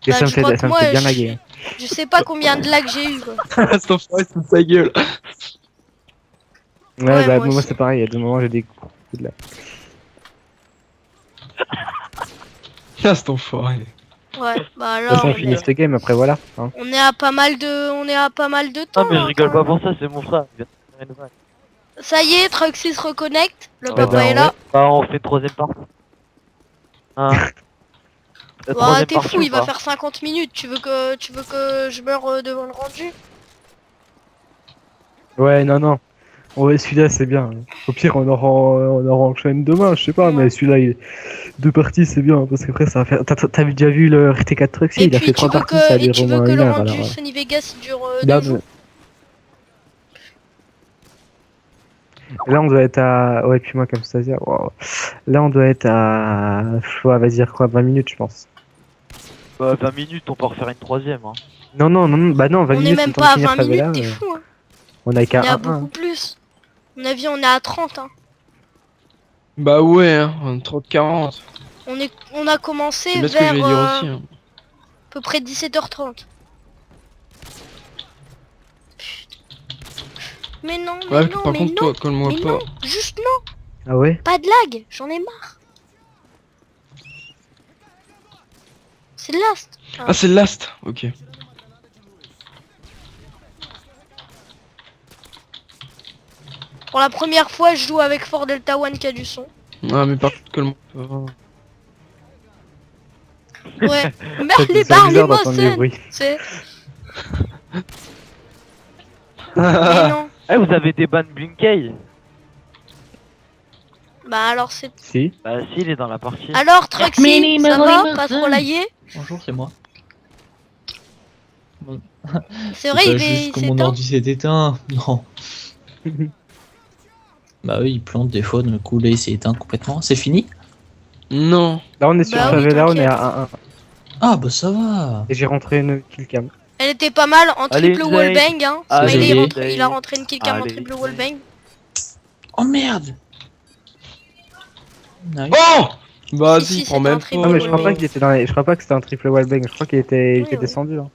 Et Bah, ça me je crois fait, que ça me moi, fait bien je- laguer. Hein. Je sais pas combien de lags j'ai eu, quoi. Cet enfoiré, c'est sa gueule. Ouais, Ouais, bah moi moi aussi. c'est pareil, il y a des moments j'ai des coups de là. Ah, cet enfoiré. Ouais, bah De toute là, façon, on finit cette game, après voilà. Hein. on est à pas mal de temps. Non, mais je hein, rigole quand pas même. pour ça, c'est mon frère. Il vient de faire une vanne. Ça y est, Truxy se reconnecte. Le bah, papa est ouais. là. Bah, on fait une troisième partie. Hein. La Ouais, troisième t'es partie fou, ou il va pas faire 50 minutes. Tu veux que je meure devant le rendu? Ouais, non. Ouais, celui-là c'est bien. Au pire, on aura enchaîné demain, je sais pas, mais celui-là, deux parties c'est bien, parce qu'après ça va faire. T'as déjà vu le RT4 Truxy, Et il a puis fait tu 3 veux parties, ça a que, et duré tu au veux moins que une le heure rendu alors. Sony Vegas il dure Là, 2 jours. Là, on doit être à. Ouais, puis moi, comme ça, wow. Là, on doit être à. Ouais, vas-y, dire quoi, 20 minutes, je pense. Bah, 20 minutes, on peut refaire une troisième. Hein. Non, bah non, 20 On est minutes, même le temps pas à de finir 20 Favela, minutes, t'es fou. Hein. on a On qu'à est à 1-1. beaucoup plus. À mon avis, on est à 30. Hein. Bah ouais, hein, 30-40. On a commencé C'est bien ce que vers j'allais dire aussi. Hein. à peu près 17h30. Mais non, mais Ouais, non, par mais contre, non, toi, colle-moi mais pas. non, juste non, Ah ouais? pas de lag, j'en ai marre. C'est le last. Ah, c'est le last. Ok. Pour la première fois, je joue avec Fort Delta One qui a du son. Ah, mais par contre, colle-moi pas. Ouais, C'est les bizarre parlez-moi, d'entendre des c'est... bruits. C'est... Mais non. Eh, vous avez des bans Blinkey? Bah alors c'est... Si. Bah, si, il est dans la partie. Alors Truxy, ça va? Pas trop lagué? Bonjour, c'est moi. C'est vrai, pas il juste que s'est mon éteint. ordi s'est éteint. Non. Bah oui, il plante des fois, d'un coup là il s'est éteint complètement. C'est fini? Non. Là, on est sur Bah oui, Favela, on est t'inquiète. à 1-1. Ah bah ça va. Et j'ai rentré une killcam. Elle était pas mal en Allez, triple Zayd. wallbang, hein. Allez, Smiley, Zayd. il a rentré une killcam en Allez, triple Zayd. wallbang. Oh merde. Nice. Oh Vas-y, Si, prends c'était même un pas. triple Non, mais je crois pas wallbang. qu'il était dans les... Je crois pas que c'était un triple wallbang. Je crois qu'il était, il Oui, était oui. descendu, là.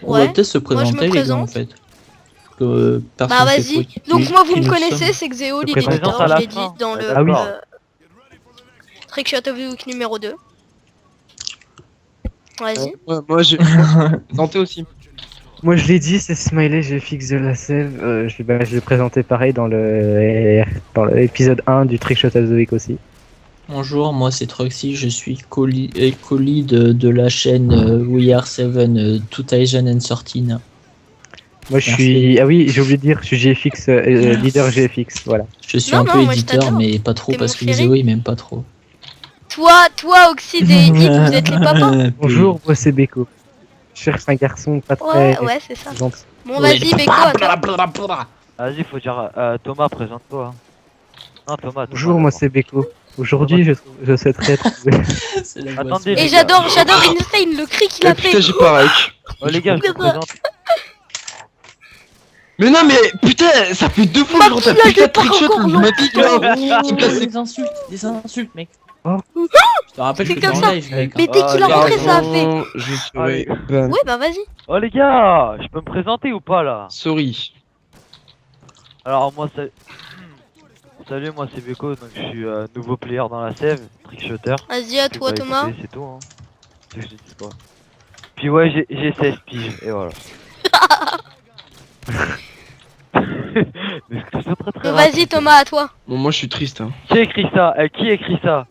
On va Ouais. peut-être se Moi, je me présenter les gars en présente. fait. Que, personne Bah sait vas-y. qui- Donc moi vous qui me nous connaissez, sommes. c'est Xéo, Je présente l'éditeur, à je la l'ai dit fin. dans le Ah oui. Trickshot of the Week numéro 2. Vas-y. Ouais, moi, j'ai tenté aussi. Moi, je l'ai dit, c'est Smiley, j'ai fixe de la sève. Je l'ai présenté pareil dans l'épisode 1 du Trickshot of the Week aussi. Bonjour, moi c'est Troxy, je suis colis de la chaîne We Are Seven Two Asian and 13. Moi, je Merci. suis. Ah oui, j'ai oublié de dire, je suis GFX, leader GFX, voilà. Je suis Non, un non, peu moi, je éditeur, t'adore. mais pas trop T'es parce mon que chéri. Xéo il m'aime pas trop. Toi, Oxide et Hit, vous êtes les papas. Bonjour, moi c'est Beko. Je cherche un garçon pas très Ouais, c'est ça. gentil. Bon, vas-y, Beko, à toi. Vas-y, faut dire Thomas, présente-toi. Non, Thomas. Bonjour, moi c'est Beko. Aujourd'hui, je souhaiterais être. C'est la Attendez, boisson. Et les j'adore Insane, le cri qu'il Eh a putain, fait. j'ai pareil. Oh les gars, je vous présente. Mais non, mais putain, ça fait 2 fois que j'entends Marquis, là, putain je de trickshot pars où je encore m'applique là. Tu me casses les Des insultes, mec. Oh. Je te rappelle C'est que t'es comme en ça. live, mec. Mais dès qu'il a les rentré, gars, ça a fait. Pardon, je serai ban. Ouais, bah vas-y. Oh les gars, je peux me présenter ou pas là? Sorry. Alors moi c'est... Salut, moi c'est Beko, donc je suis nouveau player dans la sève, trickshotter. Vas-y, à toi, Bah, Thomas. écoutez, c'est tout hein. C'est ce que je dis pas. Puis ouais, j'ai 16 piges, et voilà. Mais c'est très très Bon, vas-y, rapide. Thomas, à toi. Bon, moi je suis triste. Hein. Qui a écrit ça? Qui a écrit ça?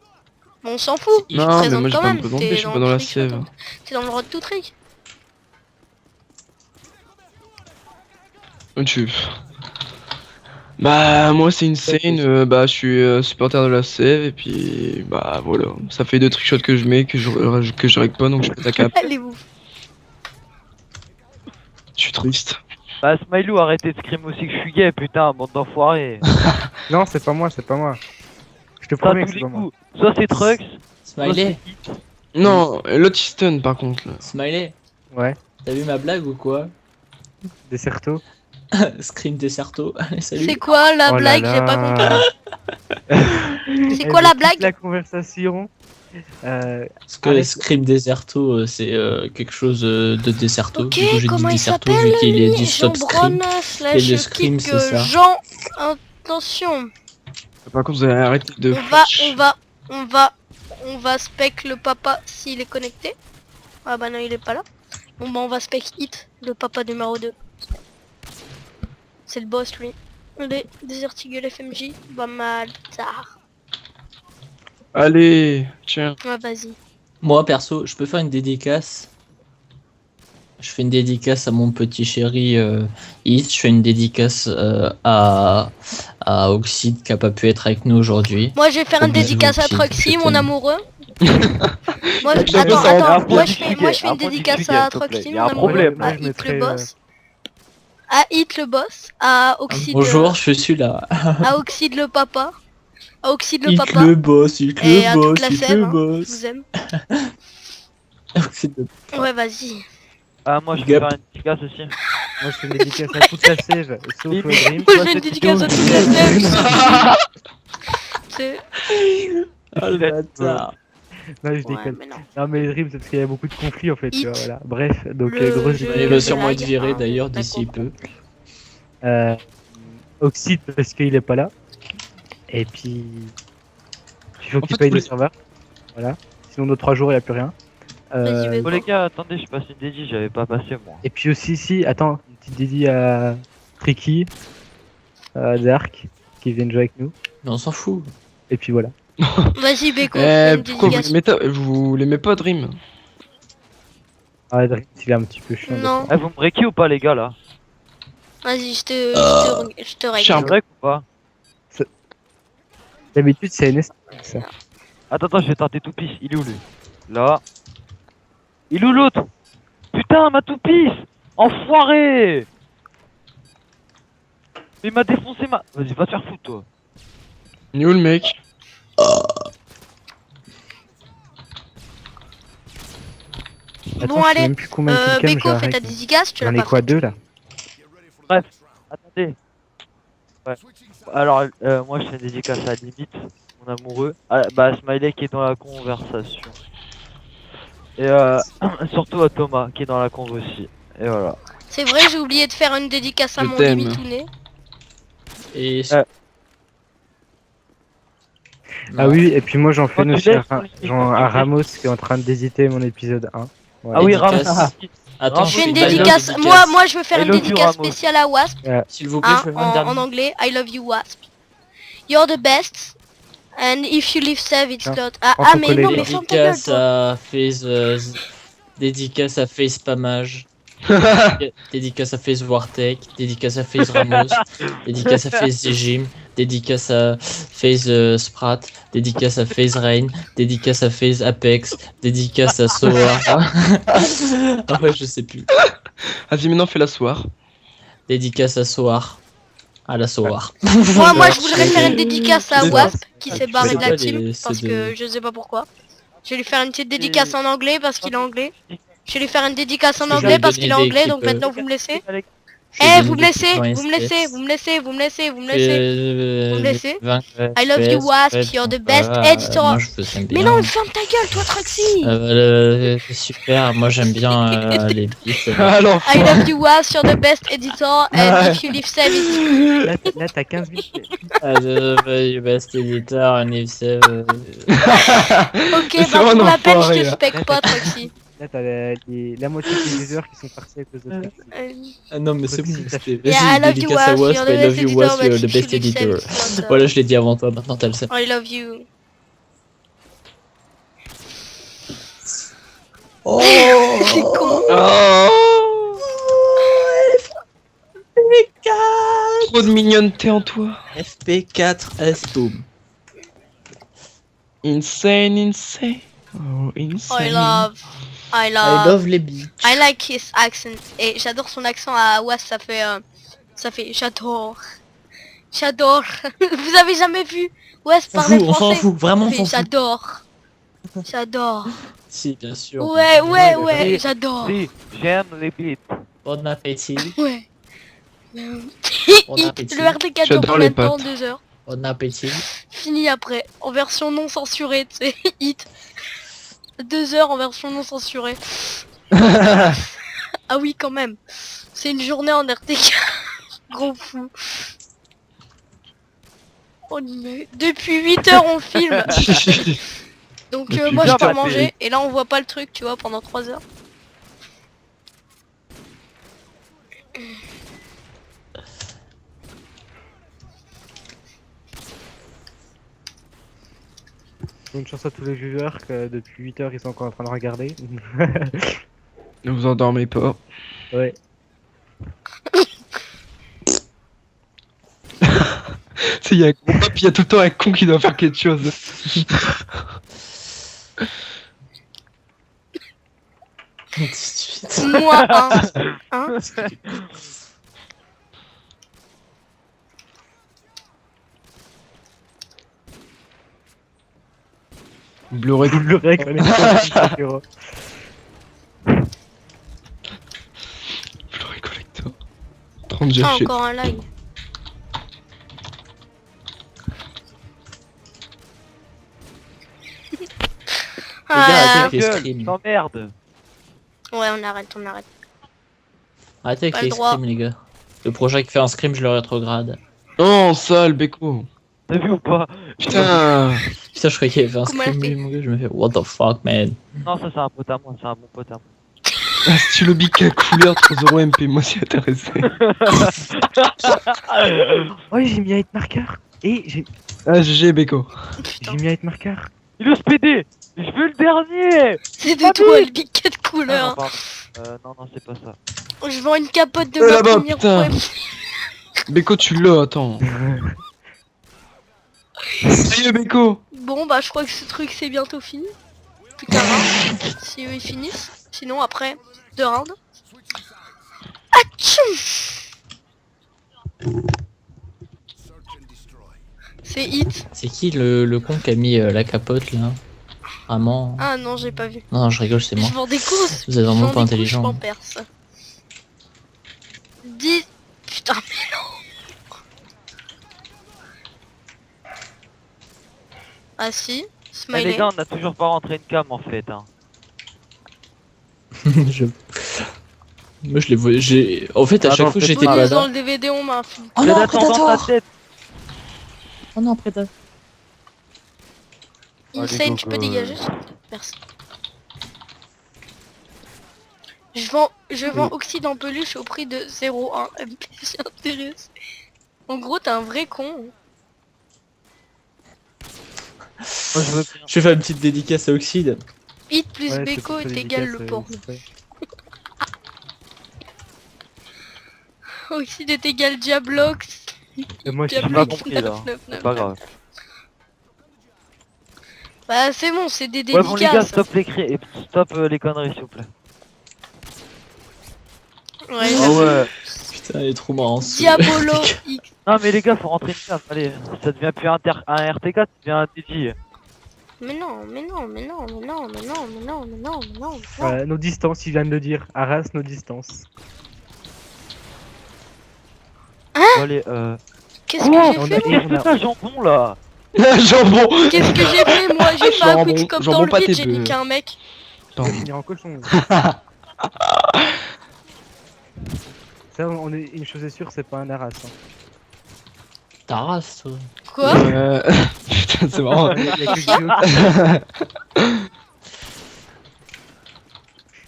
Bon, on s'en fout. Il Je te Non, mais présente moi j'ai quand pas même. me présenter, je T'es suis dans pas le dans la Trickshot. sève. T'es dans le road to trick. Tu... Bah, moi c'est insane. Bah, je suis supporter de la sève et puis bah voilà. Ça fait 2 trickshots que je mets que je règle pas donc je pète la cap. Allez, vous. Je suis triste. Bah Smiley, arrêtez de scream aussi que je suis gay, putain, bande d'enfoirés. Non, c'est pas moi, c'est pas moi. Je te Ça promets à que tous c'est les pas moi. coups. Soit c'est Trucks, soit Smiley, c'est Hit. Non, l'autre il stun par contre. Là. Smiley, Ouais, t'as vu ma blague ou quoi? Deserto. Scream Deserto, allez salut. C'est quoi la Oh là blague? J'ai pas là. compris. C'est Eh, quoi mais la toute blague? La conversation. Parce que Arrête. Scream Deserto, c'est quelque chose de Deserto. Ok, Du coup, j'ai dit comment il Deserto s'appelle vu qu'il est lui? du Jean stop Scream. Bron Et slash le scream, kick c'est ça. Jean. Attention. Par contre, vous allez arrêter de. On va spec le papa s'il est connecté. Ah bah non, il est pas là. Bon bah on va spec Hit, le papa numéro 2. C'est le boss lui. Allez, Desertigule FMJ, bah mal tard. Allez, tiens. Ouais, vas-y. Moi, perso, je peux faire une dédicace. Je fais une dédicace à mon petit chéri Heath. Je fais une dédicace à Oxide qui a pas pu être avec nous aujourd'hui. Moi je vais faire Gros une dédicace à bisous, Troxy, je mon t'aime. amoureux. Moi, Je t'aime, ça attends, va. moi je fais une Apprends dédicace du à sujet, s'il te plaît. Troxy, Il y mon a un amoureux, problème. Moi, à je Hit le mettrais, boss, à Hit le boss, à Oxide, Bonjour, je suis là. à Oxide le papa, à Oxide le Hit papa, le boss, Hit et le à toute boss, la Hit sève, le hein, je boss. vous aime. Oxide le- Ouais, vas-y. Ah moi je peux Gap. faire une dédicace aussi. Moi, je fais une dédicace à toute la sève, sauf Mais- Dream. Moi je fais une dédicace à toute la sève. C'est... Ah le bâtard. Non, je Ouais, déconne. mais non. Non, mais Dream, c'est parce qu'il y a beaucoup de conflits en fait. Tu vois, Hit. voilà. Bref, donc Le grosse jeu. Il Je va sûrement blague, être viré hein, d'ailleurs d'accord. d'ici peu. Oxide parce qu'il est pas là. Et puis. Il faut En qu'il fait, paye vous le les- serveur. Voilà. Sinon, dans 3 jours, il n'y a plus rien. Vas-y, vas-y. Oh les gars, attendez, je passe une dédie, j'avais pas passé moi. Et puis aussi, si, attends, une petite dédie à Tricky, à Dark, qui viennent jouer avec nous. Mais on s'en fout. Et puis voilà. Vas-y Beko, fais une Pourquoi dédicace. vous l'aimez pas Dream? Ah, Dream, il est un petit peu chiant. Non, Eh vous me breakez ou pas les gars là? vas-y, je te règle. Charme. Je break ou pas? D'habitude, c'est NS. Ça. Attends, je vais tenter tout pisse, il est où lui? Là. Il est où l'autre? putain, ma toupisse! Enfoiré! Mais il m'a défoncé ma... Vas-y, va te faire foutre, toi. Il est où le mec? Attends, Bon, je sais allez, même plus combien de kills Beko, j'ai fais ta arrêté. dédicace, tu l'as J'en ai pas quoi, fait. 2 là? Bref, attendez. Ouais. Alors, moi je fais une dédicace à la limite, mon amoureux. Ah, bah, Smiley qui est dans la conversation. Et surtout à Thomas qui est dans la conve aussi. Et voilà. C'est vrai, j'ai oublié de faire une dédicace à Je mon t'aime. limitouné. Et Ah oui, et puis moi j'en fais Oh, une tu aussi laisses à, ton limite, genre, tu à laisses. Ramos qui est en train d'éditer mon épisode 1. Voilà. Ah oui, Dédicace. Ramos. Attends, Je fais une une dernière dédicace. Moi je veux faire I une love you, dédicace Ramos. spéciale à Wasp, S'il vous plaît, hein, je peux faire une en dernière. anglais. I love you Wasp. You're the best. And if you live safe, it's Tiens, not. Ah, prends ah ton mais collègue. non, mais ferme ta gueule, Dédicace toi. à Face. Dédicace à Face Pamage. Dédicace à Face Vortec. Dédicace à Face Ramos. Dédicace à Face Zejim. Dédicace à Face Sprat. Dédicace à Face Rain. Dédicace à Face Apex. Dédicace à Soar. En fait, je sais plus. Vas-y, maintenant fais la soir. Dédicace à Soar. À la Soar. Moi je voudrais faire une dédicace à C'est Wasp qui Ah, s'est tu barré sais de la pas, team c'est parce de- que je sais pas pourquoi. Je vais lui faire une petite dédicace en anglais parce qu'il est anglais. Je vais lui faire une dédicace en Parce que anglais j'avais parce qu'il est donné des anglais, donc équipes, maintenant vous me laissez. Je vais Eh, donner vous me des laissez, équipes dans vous me laissez, SPS. vous me laissez, vous me laissez, vous me laissez. Vous me laissez. I I love you Wasp, you're the best editor. Moi je faisais bien. Mais non, ferme ta gueule, toi Troxy. Super, moi j'aime bien les bits. Alors, I love you Wasp, you're the best editor, and if you live safe, it's... Là t'as 15 000. The best editor and if so, Ok, C'est bah vraiment pour la peine, je enfoiré, te là. spec pas Troxy. Là t'as la moitié des users qui sont partis à cause de ça. Ah non mais c'est bon, Possible. c'était Yeah, I vas-y, love you dédicace à Wasp, Wasp, you're the I love best you editor, Wasp, but you're the if you best live safe, editor. it's not, Voilà, je l'ai dit avant toi, maintenant t'as le seum. I love you. Oh C'est con. Oh, trop de mignonneté en toi. FP4 S-Boom. Insane, insane. Oh, I insane. love. I I love. love les beats. I like his accent. Et j'adore son accent à Wasp, ça fait j'adore. J'adore. Vous avez jamais vu Wasp On parler fout, on s'en français? fout, vraiment on Mais s'en fout. j'adore. J'adore. Si, bien sûr. Ouais, ouais, Oui, ouais, oui. j'adore. Si, j'aime les beats. Bon appétit. Ouais. Bon Hit, appétit. le RT4 dure J'adore combien les de temps? pâtes. 2 heures. Bon appétit. Fini après, en version non censurée, tu sais. Hit. 2 heures en version non censurée. Ah oui, quand même. C'est une journée en RTK. Gros fou. Oh, mais depuis 8 heures on filme. Donc Depuis moi je bien peux batté. manger et là on voit pas le truc, tu vois, pendant 3 heures. Bonne chance à tous les viewers que depuis 8 heures ils sont encore en train de regarder. Ne vous endormez pas. Ouais. Tu sais, il y a un gros pop, il y a tout le temps un con qui doit faire quelque chose. Moi un. Hein. Blu-ray Double rec, on est pas Blu-ray collector. 30 Ah, GH. encore un lag. Les gars, Ah, arrêtez avec les Gueule, streams. t'emmerdes. ouais, on arrête, on arrête. Arrêtez Pas avec le les droit. scrims, les gars. Le projet qui fait un scrim, je le rétrograde. Non, sale, Beko. T'as vu ou pas? Putain. Putain, je croyais qu'il avait fait un Comment scrim, elle fait lui, mon gars. Je me fais, what the fuck, man. Non, ça c'est un pote à moi, c'est un bon pote à moi. Ah, stylo bic à couleur, 3 € MP, moi c'est intéressé. Oh j'ai mis à être marqueur. Et j'ai Ah, GG, Beko. Putain, mis à être marqueur. Il ose PD. Je veux le dernier. c'est de toi le biquet de Ah, non, couleur. pardon. Non, c'est pas ça. Je vends une capote de Là-bas, ma première putain. fois. Beko, tu l'as, attends. Sérieux, Beko. Bon bah je crois que ce truc c'est bientôt fini. Plus qu'un round. Si eux ils finissent. Sinon après 2 rounds. Atchoum. C'est hit. C'est qui le con qui a mis la capote là? Vraiment? Ah non, j'ai pas vu. Non, je rigole, c'est moi. Je vends des courses. Vous êtes vraiment pas Je intelligent. m'en perce. 10. Putain, mais non. Ah si, Eh, smiley. les gars, on a toujours pas rentré une cam en fait. Hein. Je- Moi je les vois. En fait, à Ah chaque non, fois que j'étais Bonus pas dans là. le DVD, on m'a fait. Oh non, Predator dans ta Predator! tête. Oh non, Predator! Insane, tu peux Allez, go, go. dégager s'il te plaît. Merci. Je vends Oxyde en peluche au prix de 0,1 MP, c'est intéressant. En gros, t'es un vrai con. Moi, je veux bien. Je vais faire une petite dédicace à Oxyde. Hit plus Ouais, c'est Beko pour est ta égal dédicace, le porno. c'est- Oxyde est égal Diablox. Et moi, je suis Diablox pas compris, là. 999. C'est pas grave. Bah c'est bon, c'est des Ouais, bon, les gars, dédicaces. stop les conneries, s'il vous plaît. Ouais, Ah ouais. Putain, il est trop marrant. ce- Diabolo X. Non, mais les gars, faut rentrer une cam. Allez, ça devient plus un RTK, ça devient un DJ. Mais non, mais non, mais non, mais non, mais non, mais non, mais non, mais non, mais non. Voilà, nos distances, il vient de le dire. Arras, nos distances. Bon, allez, Qu'est-ce que j'ai on fait a- moi Qu'est-ce que t'as, jambon, là? Jambon. Qu'est-ce que j'ai fait moi? J'ai fait un quickscope Jambon dans le pas vide, tes j'ai bœufs. niqué un mec. On va finir en cochon. Ça, on est... une chose est sûre, c'est pas un Arras. Hein. Ta race, toi. Quoi? Putain, c'est marrant. Il y a que Guillaume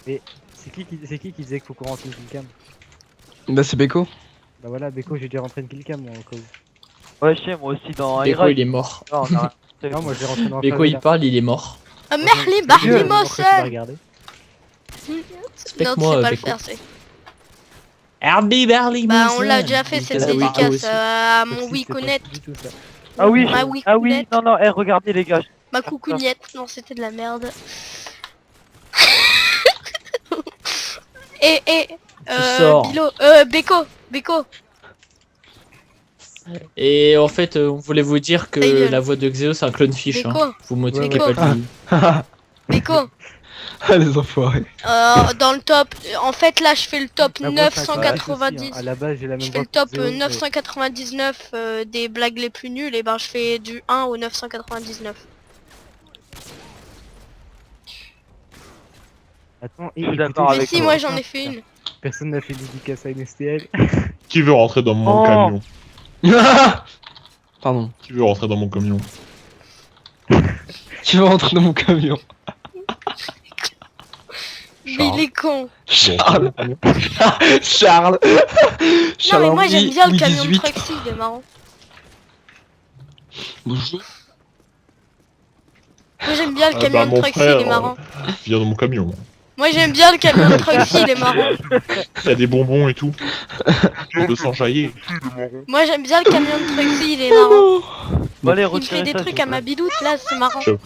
Et c'est qui disait qu'il faut qu'on rentre une killcam? Bah, c'est Beko. Bah voilà, Beko, j'ai déjà rentré une killcam moi, au cas où. Ouais, chez moi aussi dans Beko, Irak. il est mort. Non, on a rien. Non, moi j'ai rentré dans Beko, il parle, il est mort. Ah Merli, Barli Moi, Mossel. regarder. Non, Explique-moi, tu sais pas le Beko. faire, c'est. Herbie Berly Bah on l'a déjà fait cette Ah oui, dédicace aussi. à mon Toxic, oui c'est pas connaître, du tout ça. Ah oui, Ma oui ah oui, connaître. non, non, regardez les gars. ma coucougnette. Non, c'était de la merde. Et sors. Bilo, Beko. Et en fait, on voulait vous dire que Ta gueule. la voix de Xeo, c'est un clonefish. Hein. Beko, Vous moquez Beko. pas de lui. Beko. Ah, les enfoirés. Dans le top, en fait là je fais le top La voix, ça a pas 990. aussi, hein. À la base, j'ai la même Je fais voix le que top Zéo, mais- 999 des blagues les plus nulles, et ben je fais du 1 au 999. Attends, Je suis écoutez, d'accord Mais avec si, toi. moi j'en ai fait une. Personne n'a fait de dédicace à NSTL. Qui veut rentrer dans mon Oh. camion? Pardon. Qui veut rentrer dans mon camion? Tu veux rentrer dans mon camion? Mais il est con. Charles. Charles. Non mais moi j'aime bien le Louis camion de 18. Truxy, il est marrant. Bonjour. Moi j'aime bien le Ah camion bah, de mon Truxy, frère, il est marrant. Viens dans mon camion. Moi j'aime bien le camion de Truxy, il est marrant. Il y a des bonbons et tout. Je peux s'enjailler. Moi j'aime bien le camion de Truxy, il est marrant. Bon, allez, Il me fait retirez des ça, trucs s'il à vous ma plaît. bidoute là, c'est marrant. J'avoue.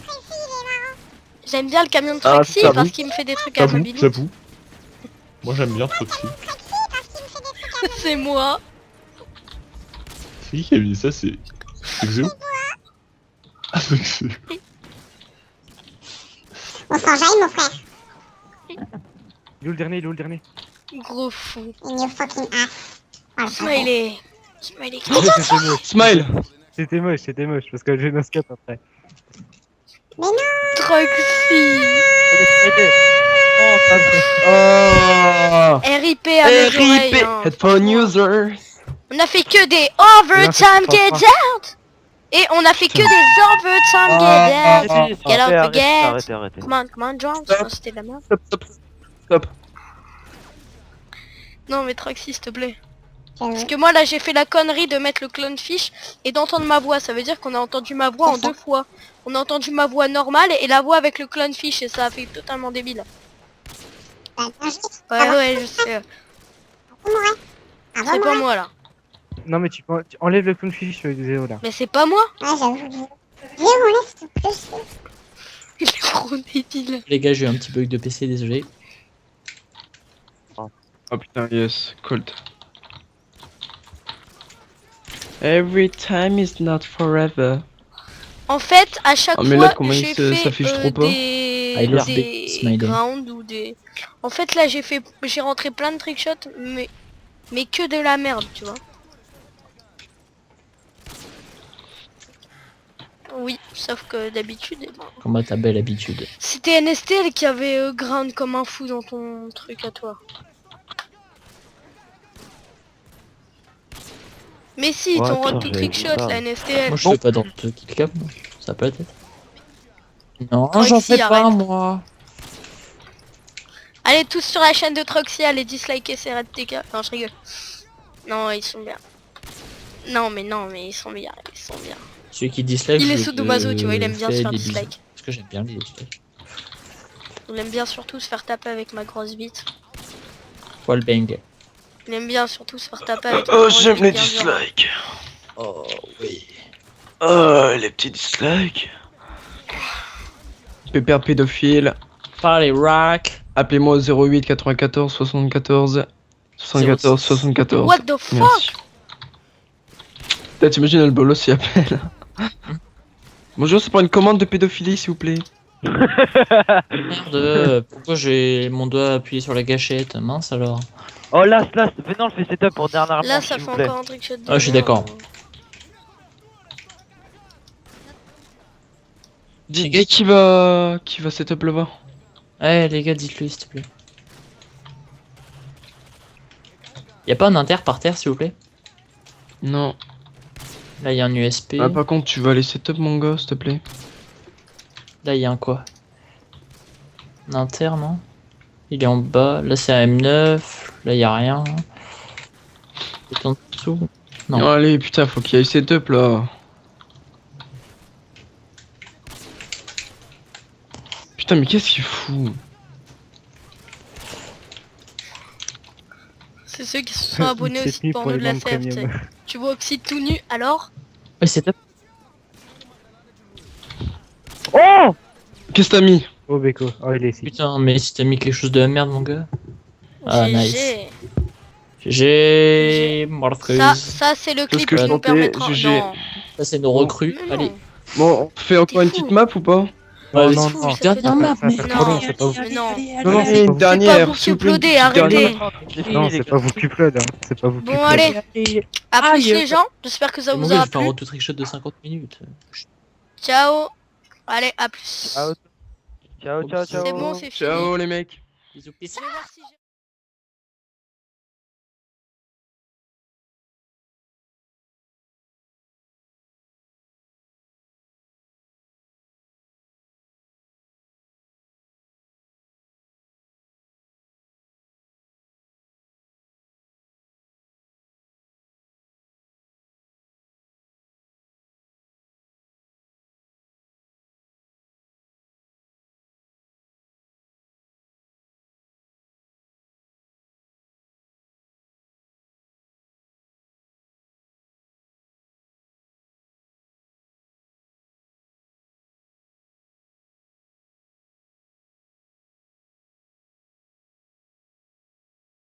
J'aime bien le camion de Ah, Truxy j'avoue. parce qu'il me fait des trucs à ma J'avoue, bidoute. j'avoue. Moi j'aime bien Troxy. C'est moi. C'est qui a dit ça? C'est Xeo? Ah, c'est Xeo. On s'enjaille, mon frère. Il est où le dernier? Il est où le dernier? Gros fou. In your fucking ass. Voilà. Smiley. Smiley. C'était moche. Smile. C'était moche, parce que j'ai nos scope après. Truxy. Allez, aidez. Non, Oh. RIP à mes oreilles. RIP. hein. Headphone user. On a fait que des overtime get out. Et on a fait que des overtime get out. arrêtez, Get out the arrêtez, gate. arrêtez, arrêtez. Come on, drums. Stop. Oh, c'était de la merde. Stop, stop. Stop. Non mais Truxy, s'il te plaît. Je Parce que moi là j'ai fait la connerie de mettre le clonefish et d'entendre ma voix. Ça veut dire qu'on a entendu ma voix en deux fois. On a entendu ma voix normale et la voix avec le clonefish et ça a fait totalement débile. bah, bien joué. Ouais, je sais. Avant C'est moi. pas moi là. Non, mais tu enlèves le clownfish avec Zéo là. Mais c'est pas moi. Ouais, j'avoue. Viens, on laisse tout plus. Il est trop débile. Les gars, j'ai eu un petit bug de PC, désolé. Oh putain, yes, Colt. Every time is not forever. En fait, à chaque Oh, mais là, fois, comment il j'ai se- fait s'affiche trop pas I love big des smiley. grounds ou des... En fait, là, j'ai rentré plein de trickshots, mais que de la merde, tu vois. Oui, sauf que d'habitude, Comme à ta belle habitude. c'était NSTL qui avait ground comme un fou dans ton truc à toi. Mais si, Ouais, ton putain, road to j'avais trickshot, vu ça. la NSTL. Moi je fais pas dans le kickcam, ça peut être. Non, Troxy, j'en fais pas arrête. moi. Allez tous sur la chaîne de Troxy, allez disliker ces Red TK. Non, je rigole. Non, ils sont bien. Non, mais ils sont bien, ils sont bien. Celui qui dislike, Il est je sous Domazo, tu vois, il aime bien se fais faire des bisous. dislike. Parce que j'aime bien les dislikes. Il aime bien surtout se faire taper avec ma grosse bite. Wallbang. Il aime bien surtout se faire taper avec ma Oh, grosse j'aime bite les bien dure. dislikes. Oh oui. Oh, les petits dislikes. Pépère pédophile. Par les racks. Appelez-moi au 08 94 74 74 74. What the fuck? Merci. Putain, t'imagines le bolos s'y appelle. Bonjour, c'est pour une commande de pédophilie, s'il vous plaît. Merde, pourquoi j'ai mon doigt appuyé sur la gâchette? Mince alors. Oh, là, venez, on le fait setup pour dernièrement. Là, ça s'il fait vous plaît. encore un trickshot de Ah, je suis merde. d'accord. Dis qui va setup là-bas. Ouais les gars, dites-le s'il te plaît. Y'a pas un inter par terre s'il vous plaît? Non. Là il y a un USP. Ah, par contre, tu vas aller setup mon gars, s'il te plaît. Là il y a un quoi? Un inter non? Il est en bas. Là c'est un M9. Là il y a rien. C'est en dessous. Non. Non, allez, putain, faut qu'il y ait setup là. Putain, mais qu'est-ce qu'il fout? C'est ceux qui se sont abonnés au C'est site mis porno pour de les la membres CF. premium. Tu vois Oxy tout nu, alors? Ouais c'est top. Oh! Qu'est-ce que t'as mis? Oh Beko, oh il est ici. Putain mais si t'as mis quelque chose de la merde mon gars. Ah, GG. nice. J'ai Morpheus. Ça c'est le Tout ce clip que qui je nous tentais, permettra... GG. Non, Ça c'est nos recrues. mais non. Allez. Bon, on fait encore une petite map ou pas? Oh, Ouais, non, c'est non, fou, ça fait dernière map, ça mais fait non, trop long, c'est pas vous. mais non. Non, non, c'est une pas vous. dernière. vous qui s'il vous plaît, une uploadez, petite arrêtez. dernière. Non, c'est pas vous qui flood, hein. C'est pas vous qui Bon flood. allez, à plus Aïe. les gens, j'espère que ça Mon vous gars, aura je fais un plu. auto trickshot de 50 minutes. Ciao. Allez, à plus. Ciao, ciao, ciao. C'est bon, c'est fini. Ciao les mecs. Bisous, peace. Je vais voir si j'ai-